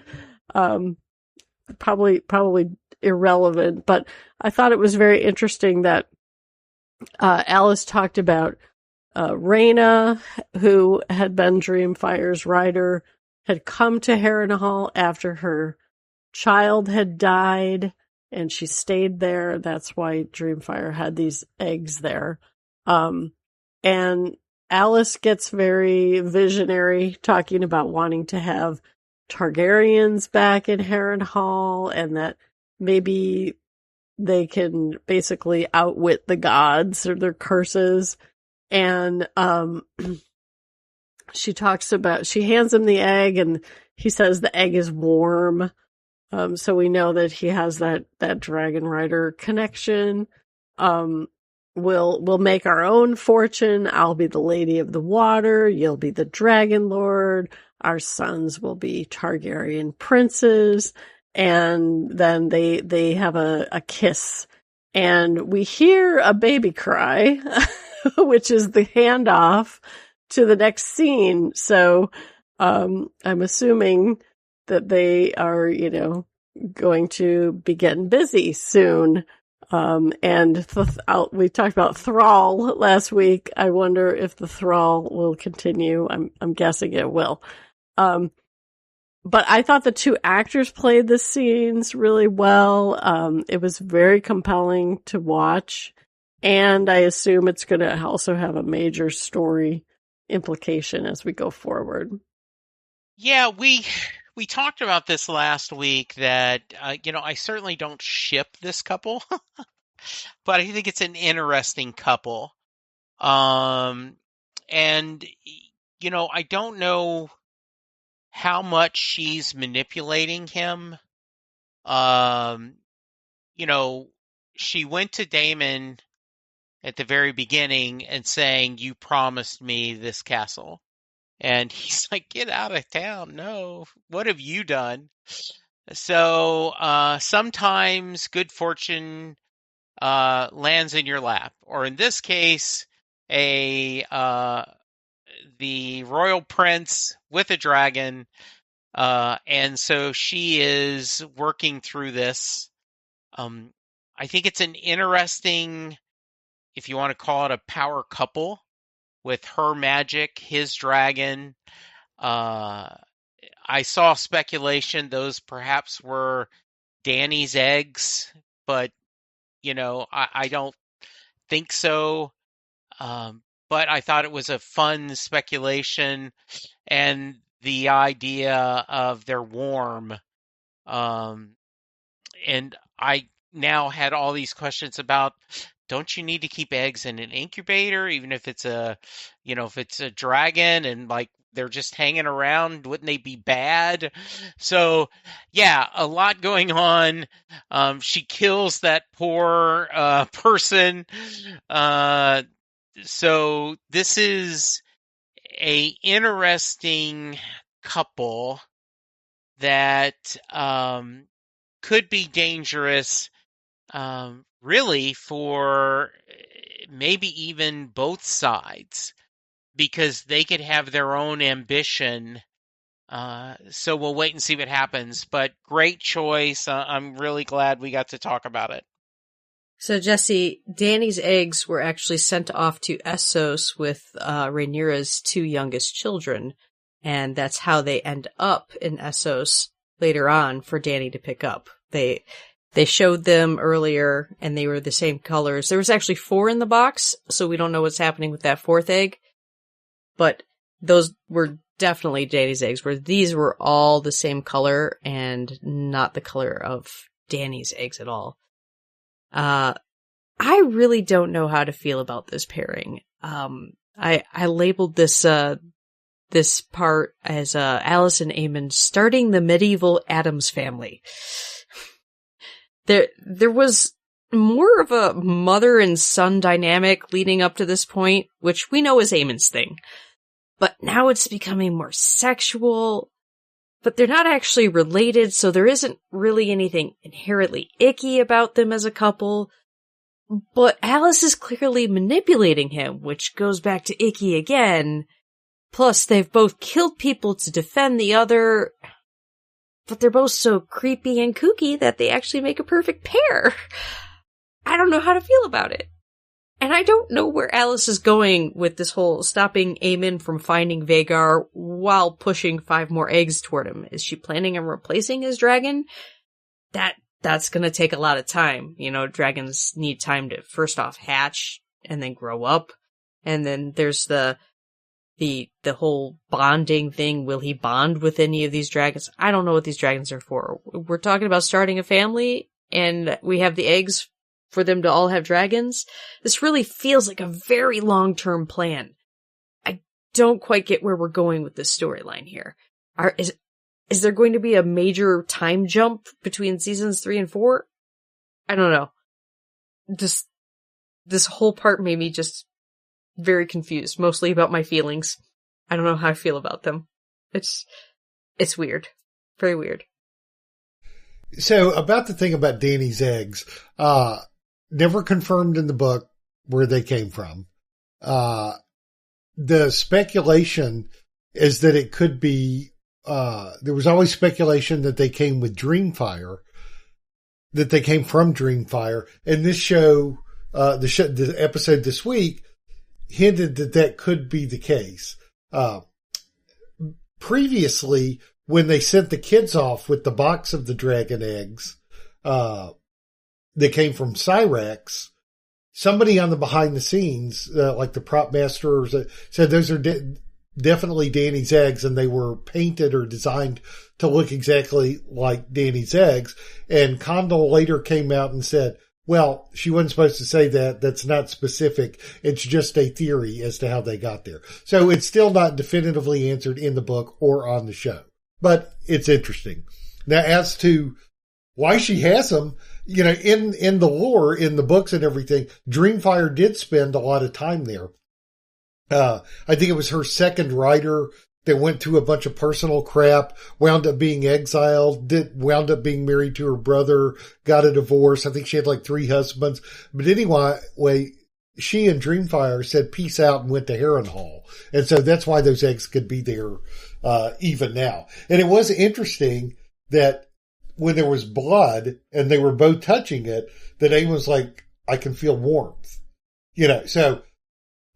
Probably irrelevant, but I thought it was very interesting that Alice talked about Rhaena, who had been Dreamfire's rider, had come to Harrenhal after her child had died, and she stayed there. That's why Dreamfire had these eggs there. And Alice gets very visionary, talking about wanting to have Targaryens back in Harrenhal, and that maybe they can basically outwit the gods or their curses. And she hands him the egg, and he says the egg is warm. So we know that he has that dragon rider connection. We'll make our own fortune. I'll be the Lady of the Water. You'll be the Dragon Lord. Our sons will be Targaryen princes. And then they have a kiss, and we hear a baby cry, which is the handoff to the next scene. So, I'm assuming that they are, going to be getting busy soon. And we talked about Thrall last week. I wonder if the Thrall will continue. I'm guessing it will. But I thought the two actors played the scenes really well. It was very compelling to watch. And I assume it's going to also have a major story implication as we go forward. Yeah, we talked about this last week that, I certainly don't ship this couple, but I think it's an interesting couple. And, I don't know how much she's manipulating him. She went to Daemon at the very beginning and saying, you promised me this castle. And he's like, get out of town. No, what have you done? So sometimes good fortune lands in your lap. Or in this case, the royal prince with a dragon. And so she is working through this. I think it's an interesting, if you want to call it a power couple, with her magic, his dragon. I saw speculation those perhaps were Dany's eggs, but, I don't think so. But I thought it was a fun speculation, and the idea of they're warm. And I now had all these questions about, don't you need to keep eggs in an incubator, even if it's a dragon and like they're just hanging around, wouldn't they be bad? So yeah, a lot going on. She kills that poor person. So this is a interesting couple that could be dangerous, really, for maybe even both sides, because they could have their own ambition. So we'll wait and see what happens. But great choice. I'm really glad we got to talk about it. So, Jesse, Danny's eggs were actually sent off to Essos with Rhaenyra's 2 youngest children, and that's how they end up in Essos later on for Danny to pick up. They showed them earlier, and they were the same colors. There was actually 4 in the box, so we don't know what's happening with that 4th egg, but those were definitely Danny's eggs, where these were all the same color and not the color of Danny's eggs at all. I really don't know how to feel about this pairing. I labeled this part as, Alice and Aemon starting the medieval Addams family. There was more of a mother and son dynamic leading up to this point, which we know is Aemon's thing. But now it's becoming more sexual, but they're not actually related, so there isn't really anything inherently icky about them as a couple. But Alice is clearly manipulating him, which goes back to icky again. Plus, they've both killed people to defend the other, but they're both so creepy and kooky that they actually make a perfect pair. I don't know how to feel about it. And I don't know where Alice is going with this whole stopping Aemon from finding Vhagar while pushing 5 more eggs toward him. Is she planning on replacing his dragon? That's gonna take a lot of time. You know, dragons need time to first off hatch and then grow up. And then there's the whole bonding thing. Will he bond with any of these dragons? I don't know what these dragons are for. We're talking about starting a family and we have the eggs for them to all have dragons. This really feels like a very long-term plan. I don't quite get where we're going with this storyline here. Is there going to be a major time jump between seasons 3 and 4? I don't know. This whole part made me just very confused, mostly about my feelings. I don't know how I feel about them. It's weird. Very weird. So about the thing about Danny's eggs, never confirmed in the book where they came from. The speculation is that it could be, there was always speculation that they came with Dreamfire, that they came from Dreamfire. And this show, the episode this week hinted that that could be the case. Previously, when they sent the kids off with the box of the dragon eggs, that came from Cyrax, somebody on the behind the scenes, like the prop master, said those are definitely Danny's eggs, and they were painted or designed to look exactly like Danny's eggs. And Condell later came out and said, well, she wasn't supposed to say that. That's not specific. It's just a theory as to how they got there. So it's still not definitively answered in the book or on the show, but it's interesting. Now, as to why she has them, you know, in the lore, in the books and everything, Dreamfire did spend a lot of time there. I think it was her second writer that went through a bunch of personal crap, wound up being exiled, wound up being married to her brother, got a divorce. I think she had like 3 husbands. But anyway, she and Dreamfire said peace out and went to Harrenhal. And so that's why those eggs could be there, even now. And it was interesting that when there was blood and they were both touching it, that Aemon was like, I can feel warmth. You know, so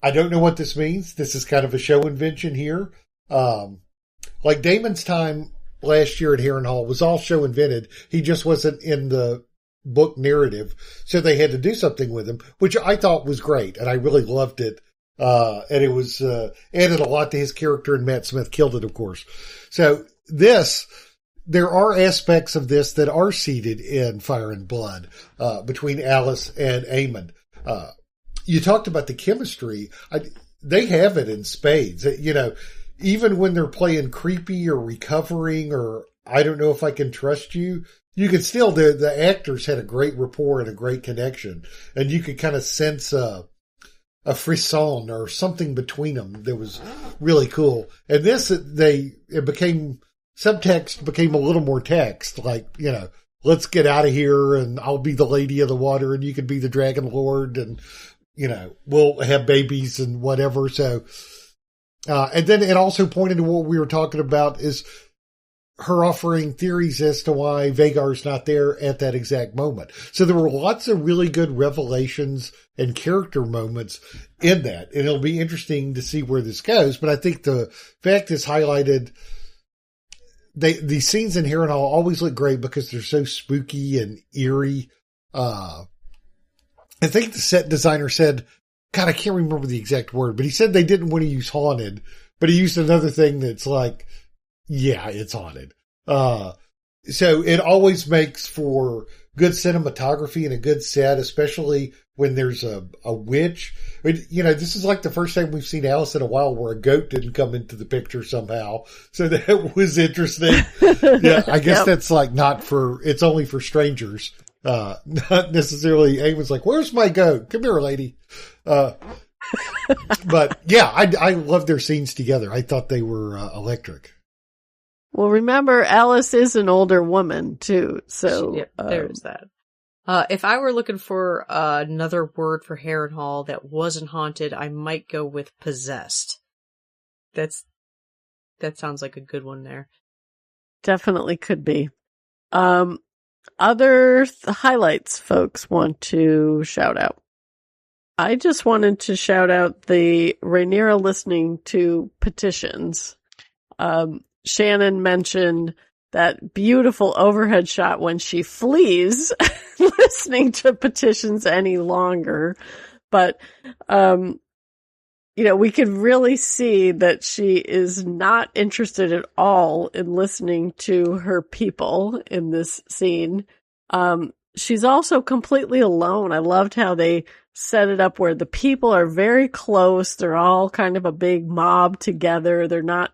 I don't know what this means. This is kind of a show invention here. Like Daemon's time last year at Harrenhal was all show invented. He just wasn't in the book narrative. So they had to do something with him, which I thought was great. And I really loved it. And it was, added a lot to his character, and Matt Smith killed it, of course. So there are aspects of this that are seated in Fire and Blood, between Alice and Aemon. You talked about the chemistry. They have it in spades. You know, even when they're playing creepy or recovering or I don't know if I can trust you, you could still, the actors had a great rapport and a great connection. And you could kind of sense a frisson or something between them that was really cool. And this, it became, subtext became a little more text, like, let's get out of here and I'll be the lady of the water and you can be the dragon lord and, we'll have babies and whatever. So, and then it also pointed to what we were talking about is her offering theories as to why Vagar's not there at that exact moment. So there were lots of really good revelations and character moments in that. And it'll be interesting to see where this goes. But I think the fact is highlighted, these scenes in Harrenhal always look great because they're so spooky and eerie. I think the set designer said, God, I can't remember the exact word, but he said they didn't want to use haunted, but he used another thing that's like, yeah, it's haunted. So it always makes for good cinematography and a good set, especially when there's a witch. This is like the first time we've seen Alice in a while where a goat didn't come into the picture somehow. So that was interesting. Yeah, I guess that's like it's only for strangers. Not necessarily anyone's like, where's my goat? Come here, lady. But yeah, I love their scenes together. I thought they were electric. Well, remember, Alice is an older woman too, so there's that. If I were looking for another word for Harrenhal that wasn't haunted, I might go with possessed. That sounds like a good one there. Definitely could be. Other highlights folks want to shout out. I just wanted to shout out the Rhaenyra listening to petitions. Shannon mentioned that beautiful overhead shot when she flees listening to petitions any longer. But, we could really see that she is not interested at all in listening to her people in this scene. She's also completely alone. I loved how they set it up where the people are very close. They're all kind of a big mob together. They're not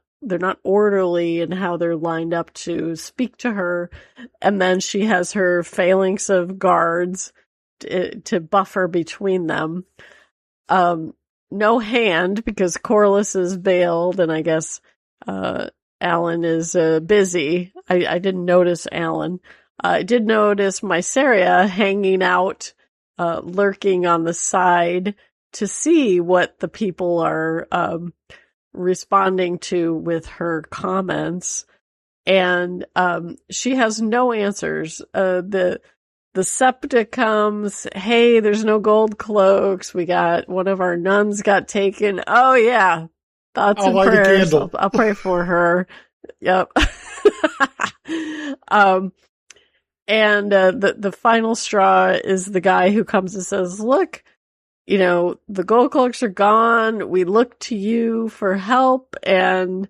orderly in how they're lined up to speak to her. And then she has her phalanx of guards to buffer between them. No hand because Corlys is veiled and I guess, Alan is busy. I didn't notice Alan. I did notice Mysaria hanging out, lurking on the side to see what the people are, responding to with her comments. And, she has no answers. The septa comes, hey, there's no gold cloaks. We got, one of our nuns got taken. Oh yeah. Thoughts and prayers. I'll pray for her. Yep. And the final straw is the guy who comes and says, look, the gold cloaks are gone. We look to you for help and,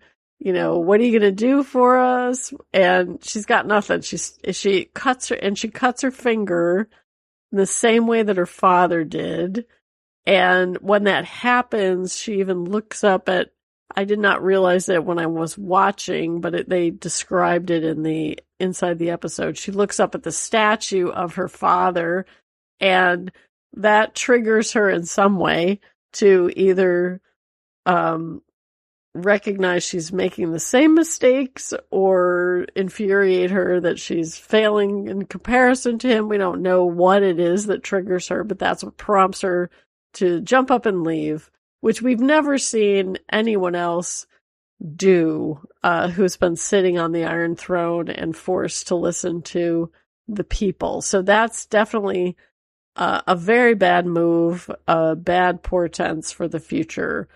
what are you going to do for us? And she's got nothing. She cuts her finger the same way that her father did. And when that happens, she even looks up at, I did not realize it when I was watching, but they described it inside the episode. She looks up at the statue of her father and that triggers her in some way to either, recognize she's making the same mistakes or infuriate her that she's failing in comparison to him. We don't know what it is that triggers her, but that's what prompts her to jump up and leave, which we've never seen anyone else do, who's been sitting on the Iron Throne and forced to listen to the people. So that's definitely a very bad move, a bad portents for the future.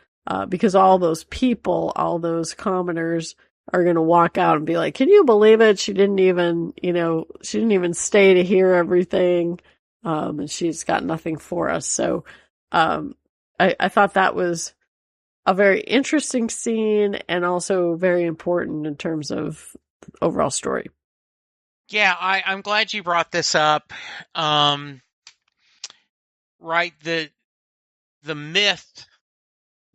Because all those people, all those commoners are going to walk out and be like, can you believe it? She didn't even stay to hear everything. And she's got nothing for us. So, I thought that was a very interesting scene and also very important in terms of overall story. Yeah, I'm glad you brought this up. Right. The myth,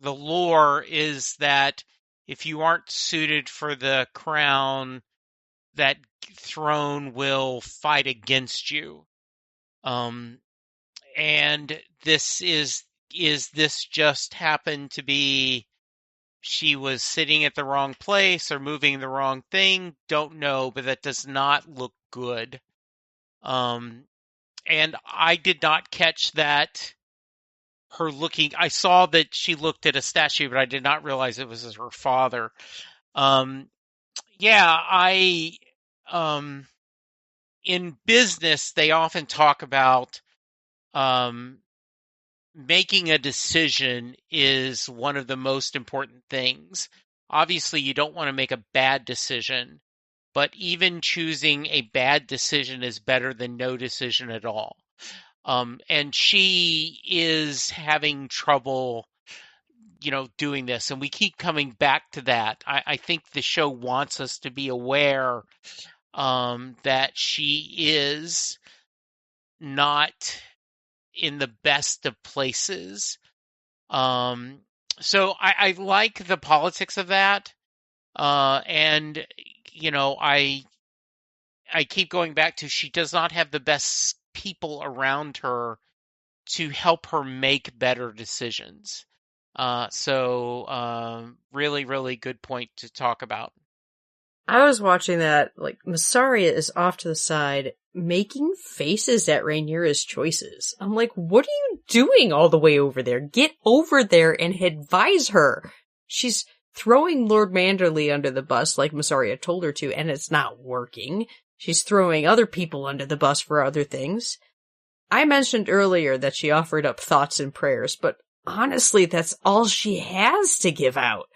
the lore is that if you aren't suited for the crown, that throne will fight against you. And this is is this just happened to be she was sitting at the wrong place or moving the wrong thing? Don't know, but that does not look good. And I did not catch that I saw that she looked at a statue, but I did not realize it was her father. In business, they often talk about making a decision is one of the most important things. Obviously, you don't want to make a bad decision, but even choosing a bad decision is better than no decision at all. And she is having trouble, doing this. And we keep coming back to that. I think the show wants us to be aware that she is not in the best of places. So I like the politics of that. And, I keep going back to she does not have the best people around her to help her make better decisions. So really, really good point to talk about. I was watching that, like, Massaria is off to the side, making faces at Rhaenyra's choices. I'm like, what are you doing all the way over there? Get over there and advise her. She's throwing Lord Manderley under the bus like Massaria told her to, and it's not working. She's throwing other people under the bus for other things. I mentioned earlier that she offered up thoughts and prayers, but honestly, that's all she has to give out.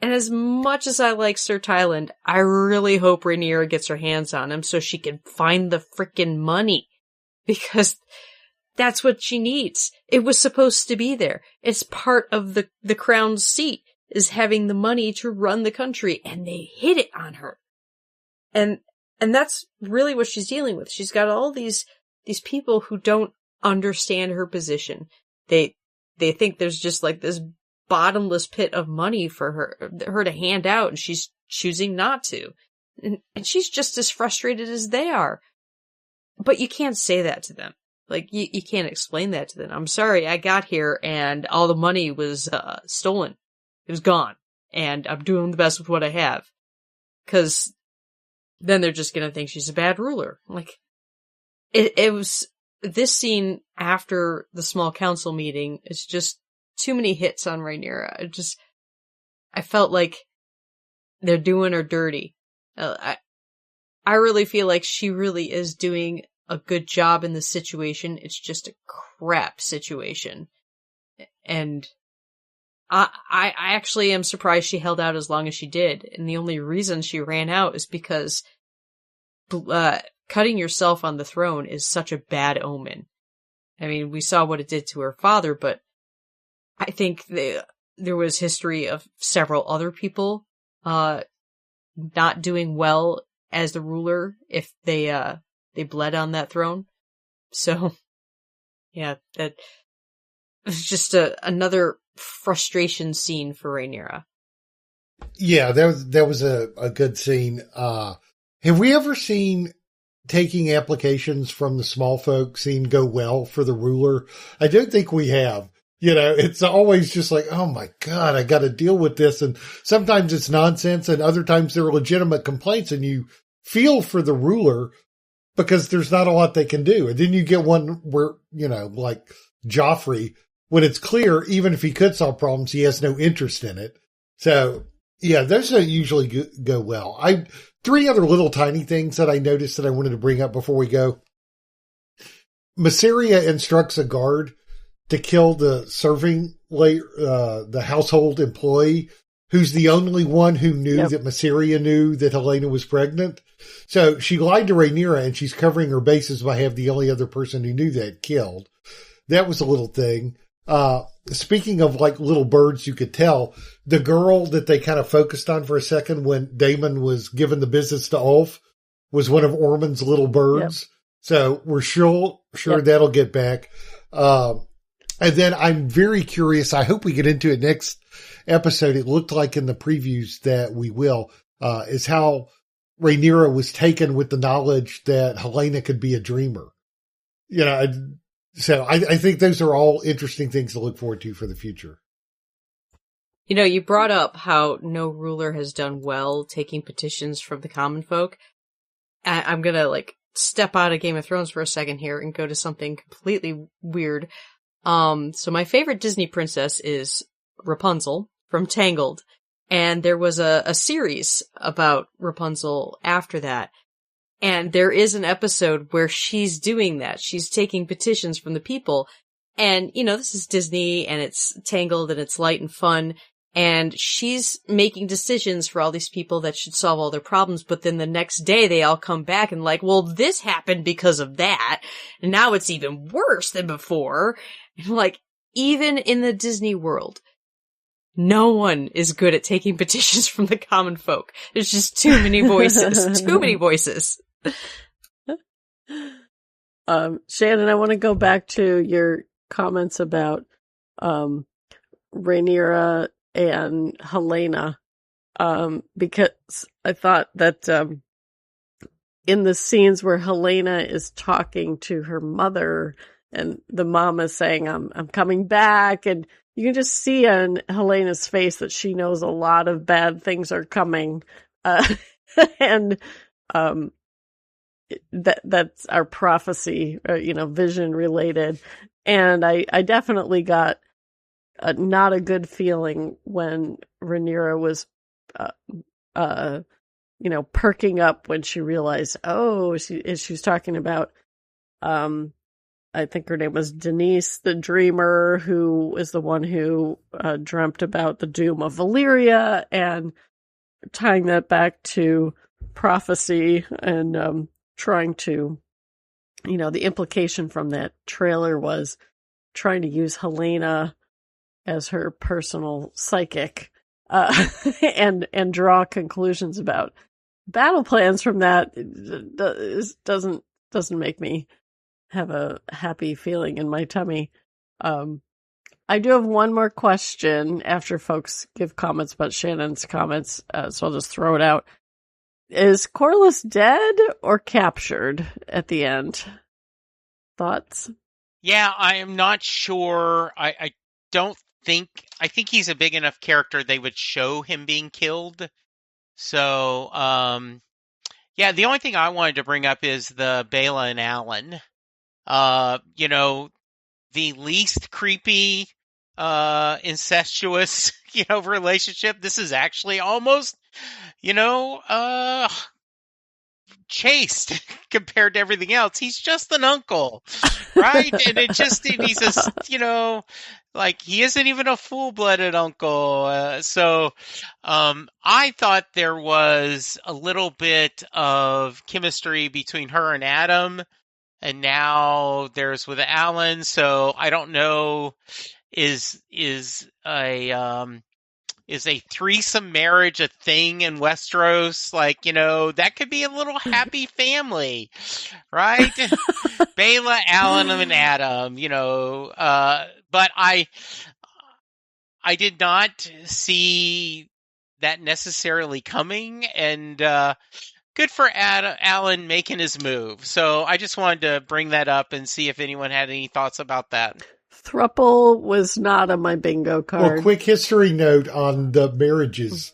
And as much as I like Sir Tyland, I really hope Rhaenyra gets her hands on him so she can find the frickin' money. Because that's what she needs. It was supposed to be there. It's part of the crown's seat, is having the money to run the country, and they hid it on her. And that's really what she's dealing with. She's got all these people who don't understand her position. They think there's just like this bottomless pit of money for her to hand out, and she's choosing not to. And she's just as frustrated as they are. But you can't say that to them. Like, you can't explain that to them. I'm sorry, I got here and all the money was stolen. It was gone. And I'm doing the best with what I have. 'Cause then they're just gonna think she's a bad ruler. Like, it was this scene after the small council meeting. It's just too many hits on Rhaenyra. I felt like they're doing her dirty. I really feel like she really is doing a good job in the situation. It's just a crap situation. And I actually am surprised she held out as long as she did. And the only reason she ran out is because cutting yourself on the throne is such a bad omen. I mean, we saw what it did to her father, but I think there was history of several other people not doing well as the ruler if they bled on that throne. So, yeah, that was just another frustration scene for Rhaenyra. Yeah, that was a good scene. Have we ever seen taking applications from the small folk scene go well for the ruler? I don't think we have. It's always just like, oh my God, I got to deal with this. And sometimes it's nonsense and other times there are legitimate complaints, and you feel for the ruler because there's not a lot they can do. And then you get one where, like Joffrey, when it's clear, even if he could solve problems, he has no interest in it. So yeah, those don't usually go well. Three other little tiny things that I noticed that I wanted to bring up before we go. Massaria instructs a guard to kill the the household employee, who's the only one who knew that Massaria knew that Helena was pregnant. So she lied to Rhaenyra, and she's covering her bases by having the only other person who knew that killed. That was a little thing. Speaking of like little birds you could tell, the girl that they kind of focused on for a second when Daemon was giving the business to Ulf was one of Ormond's little birds. Yep. So we're sure that'll get back. And then I'm very curious. I hope we get into it next episode. It looked like in the previews that we will, is how Rhaenyra was taken with the knowledge that Helena could be a dreamer. So I think those are all interesting things to look forward to for the future. You know, you brought up how no ruler has done well taking petitions from the common folk. I'm gonna, step out of Game of Thrones for a second here and go to something completely weird. So my favorite Disney princess is Rapunzel from Tangled. And there was a series about Rapunzel after that. And there is an episode where she's doing that. She's taking petitions from the people. And, this is Disney and it's Tangled and it's light and fun. And she's making decisions for all these people that should solve all their problems. But then the next day they all come back and well, this happened because of that. And now it's even worse than before. And even in the Disney world, no one is good at taking petitions from the common folk. There's just too many voices. Too many voices. Shannon, I want to go back to your comments about Rhaenyra and Helena, because I thought that in the scenes where Helena is talking to her mother and the mom is saying, I'm coming back, and you can just see on Helena's face that she knows a lot of bad things are coming. And that's our prophecy, vision related. And I definitely got not a good feeling when Rhaenyra was, perking up when she realized, she's talking about, I think her name was Denise, the dreamer, who is the one who dreamt about the doom of Valyria, and tying that back to prophecy and trying to, the implication from that trailer was trying to use Helena as her personal psychic and draw conclusions about battle plans from that. Doesn't make me have a happy feeling in my tummy. I do have one more question after folks give comments about Shannon's comments, so I'll just throw it out. Is Corlys dead or captured at the end? Thoughts? Yeah, I am not sure. I think he's a big enough character they would show him being killed. So, the only thing I wanted to bring up is the Bela and Alan. The least creepy, incestuous, relationship. This is actually almost, chaste compared to everything else. He's just an uncle, right? And he's just, he isn't even a full-blooded uncle. I thought there was a little bit of chemistry between her and Adam. And now there's with Alan, so I don't know, is a threesome marriage a thing in Westeros? That could be a little happy family, right? Bela, Alan, and Adam, but I did not see that necessarily coming, and good for Alan making his move. So I just wanted to bring that up and see if anyone had any thoughts about that. Thruple was not on my bingo card. Well, quick history note on the marriages.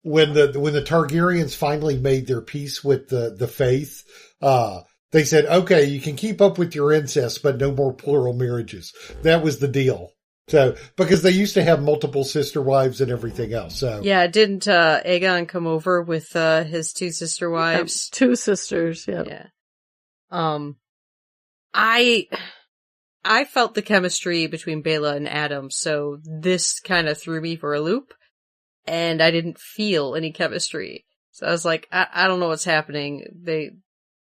When the Targaryens finally made their peace with the faith, they said, okay, you can keep up with your incest, but no more plural marriages. That was the deal. So, because they used to have multiple sister wives and everything else. So yeah, didn't Aegon come over with his two sister wives? Two sisters, yeah. Yeah. I felt the chemistry between Bela and Adam, so this kind of threw me for a loop, and I didn't feel any chemistry. So I was like, I don't know what's happening.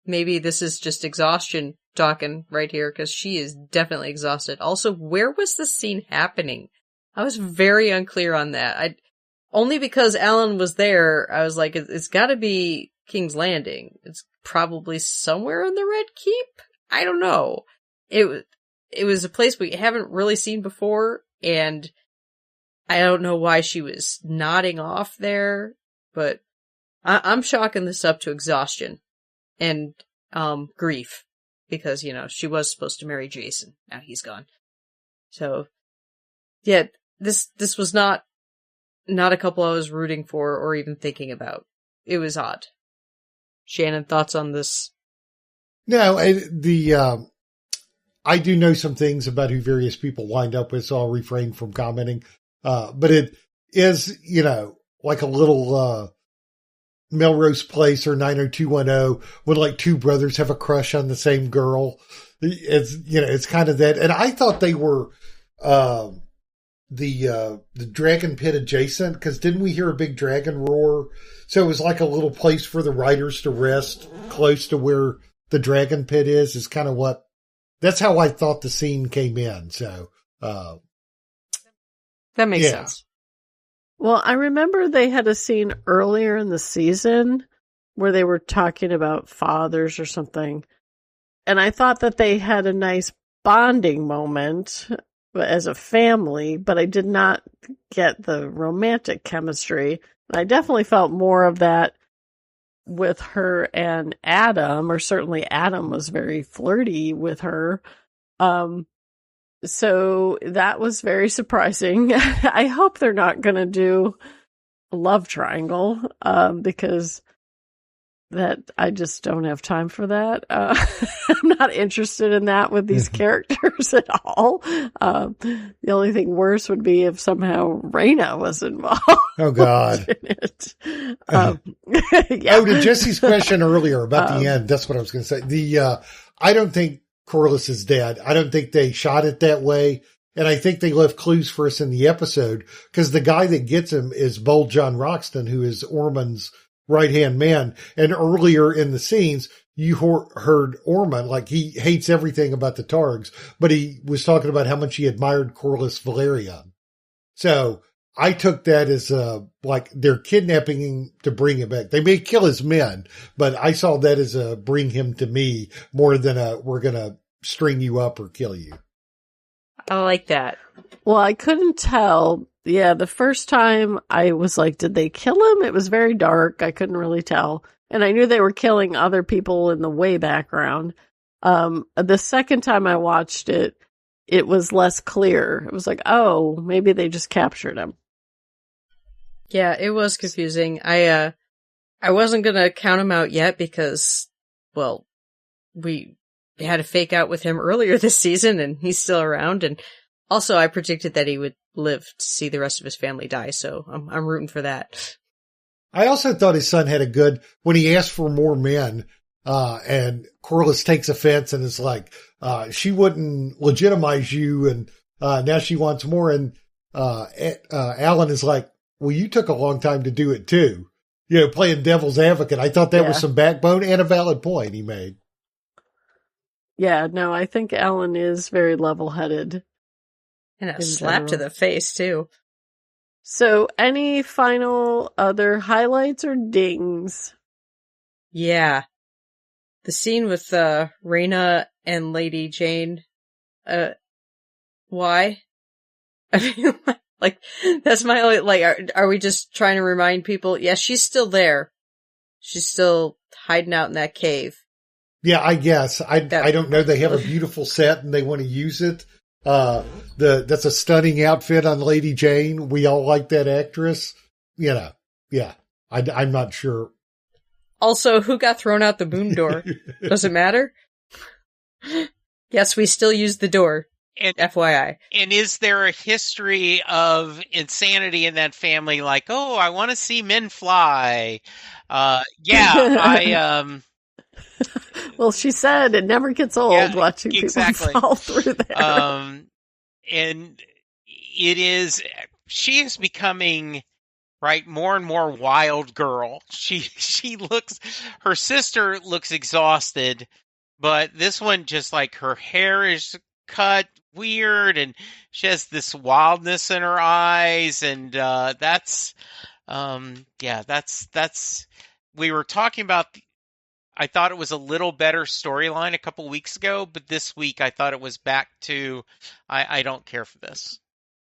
Maybe this is just exhaustion talking right here, because she is definitely exhausted. Also, where was this scene happening? I was very unclear on that. Only because Alan was there, I was like, it's gotta be King's Landing. It's probably somewhere in the Red Keep? I don't know. It was a place we haven't really seen before, and I don't know why she was nodding off there, but I'm chalking this up to exhaustion and grief. because, she was supposed to marry Jason. Now he's gone. So, yeah, this was not a couple I was rooting for or even thinking about. It was odd. Shannon, thoughts on this? No, I do know some things about who various people wind up with, so I'll refrain from commenting. But it is, like a little Melrose Place or 90210 when like two brothers have a crush on the same girl. It's kind of that. And I thought they were the dragon pit adjacent, because didn't we hear a big dragon roar? So it was like a little place for the writers to rest close to where the dragon pit is kind of that's how I thought the scene came in. So, that makes sense. Well, I remember they had a scene earlier in the season where they were talking about fathers or something. And I thought that they had a nice bonding moment as a family, but I did not get the romantic chemistry. I definitely felt more of that with her and Adam, or certainly Adam was very flirty with her. So that was very surprising. I hope they're not going to do a love triangle, because that I just don't have time for that. I'm not interested in that with these characters at all. The only thing worse would be if somehow Raina was involved. Oh God. In it. Yeah. Oh, to Jesse's question earlier about the end, that's what I was going to say. I don't think Corliss is dead. I don't think they shot it that way. And I think they left clues for us in the episode, because the guy that gets him is Bold John Roxton, who is Ormond's right-hand man. And earlier in the scenes, you heard Ormond, like he hates everything about the Targs, but he was talking about how much he admired Corlys Valerian. So I took that as like they're kidnapping him to bring him back. They may kill his men, but I saw that as a bring him to me more than we're going to string you up or kill you. I like that. Well, I couldn't tell. Yeah, the first time I was like, did they kill him? It was very dark. I couldn't really tell. And I knew they were killing other people in the way background. The second time I watched it, it was less clear. It was like, oh, maybe they just captured him. Yeah, it was confusing. I wasn't going to count him out yet because, well, we had a fake out with him earlier this season and he's still around. And also I predicted that he would live to see the rest of his family die. So I'm rooting for that. I also thought his son had a good, when he asked for more men, and Corliss takes offense and is like, she wouldn't legitimize you. And, now she wants more. And, Alan is like, well, you took a long time to do it too. Playing devil's advocate. I thought that was some backbone and a valid point he made. Yeah, no, I think Alan is very level-headed. And a slap to the face, too. So, any final other highlights or dings? Yeah. The scene with Raina and Lady Jane. Why? I mean, like, that's my only, like, are we just trying to remind people? Yeah, she's still there. She's still hiding out in that cave. Yeah, I guess. I don't know. They have a beautiful set and they want to use it. That's a stunning outfit on Lady Jane. We all like that actress. Yeah. I'm not sure. Also, who got thrown out the boom door? Does it matter? Yes, we still use the door. And, FYI. And is there a history of insanity in that family? Like, oh, I want to see men fly. Well, she said it never gets old watching people fall through there. And she is becoming, right, more and more wild girl. Her sister looks exhausted, but this one just like her hair is cut weird and she has this wildness in her eyes. And, we were talking about, I thought it was a little better storyline a couple weeks ago, but this week I thought it was back to, I don't care for this.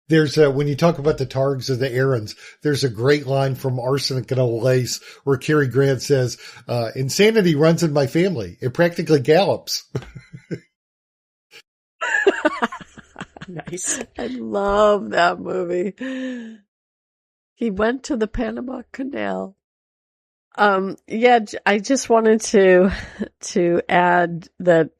There's when you talk about the Targs or the Aarons, there's a great line from Arsenic and Old Lace where Cary Grant says, insanity runs in my family. It practically gallops. Nice. I love that movie. He went to the Panama Canal. Yeah, I just wanted to add that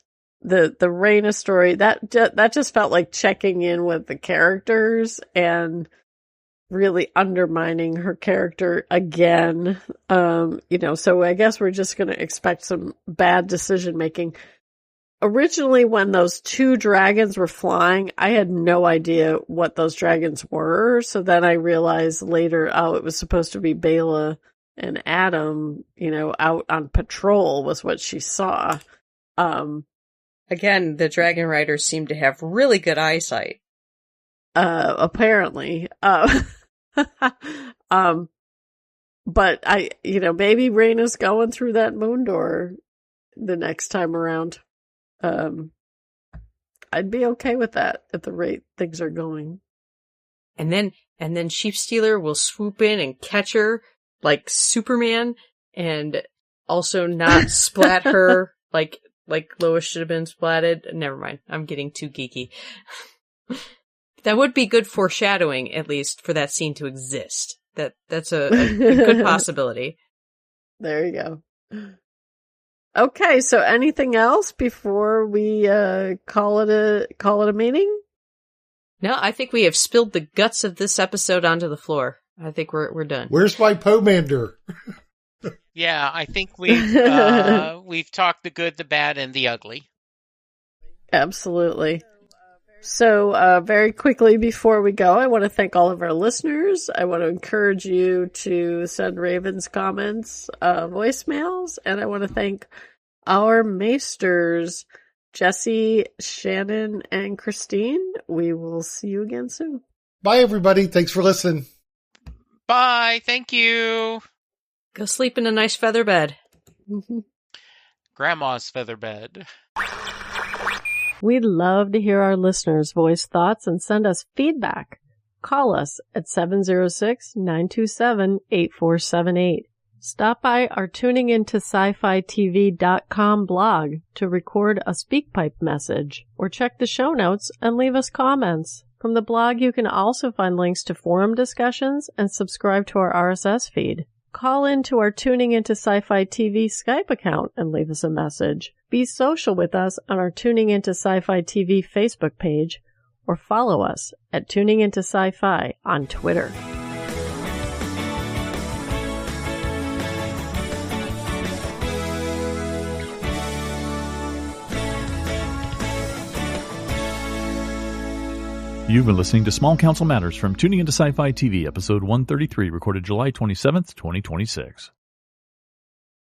the Raina story, that just felt like checking in with the characters and really undermining her character again. So I guess we're just going to expect some bad decision making. Originally, when those two dragons were flying, I had no idea what those dragons were. So then I realized later, it was supposed to be Bela and Adam, out on patrol was what she saw. Again, the dragon riders seem to have really good eyesight. Apparently. But maybe Raina's going through that moon door the next time around. I'd be okay with that at the rate things are going. And then Sheep Stealer will swoop in and catch her like Superman and also not splat her like Lois should have been splatted. Never mind. I'm getting too geeky. That would be good foreshadowing, at least, for that scene to exist. That's a good possibility. There you go. Okay, so anything else before we call it a meeting? No, I think we have spilled the guts of this episode onto the floor. I think we're done. Where's my Pomander? Yeah, I think we've talked the good, the bad, and the ugly. Absolutely. So, very quickly before we go, I want to thank all of our listeners. I want to encourage you to send Raven's comments, voicemails, and I want to thank our maesters, Jesse, Shannon, and Christine. We will see you again soon. Bye, everybody. Thanks for listening. Bye. Thank you. Go sleep in a nice feather bed. Grandma's feather bed. We'd love to hear our listeners voice thoughts and send us feedback. Call us at 706-927-8478. Stop by our tuningintoscifitv.com blog to record a SpeakPipe message or check the show notes and leave us comments. From the blog, you can also find links to forum discussions and subscribe to our RSS feed. Call into our Tuning Into Sci-Fi TV Skype account and leave us a message. Be social with us on our Tuning Into Sci-Fi TV Facebook page or follow us at Tuning Into Sci-Fi on Twitter. You've been listening to Small Council Matters from Tuning Into Sci-Fi TV, episode 133, recorded July 27th, 2026.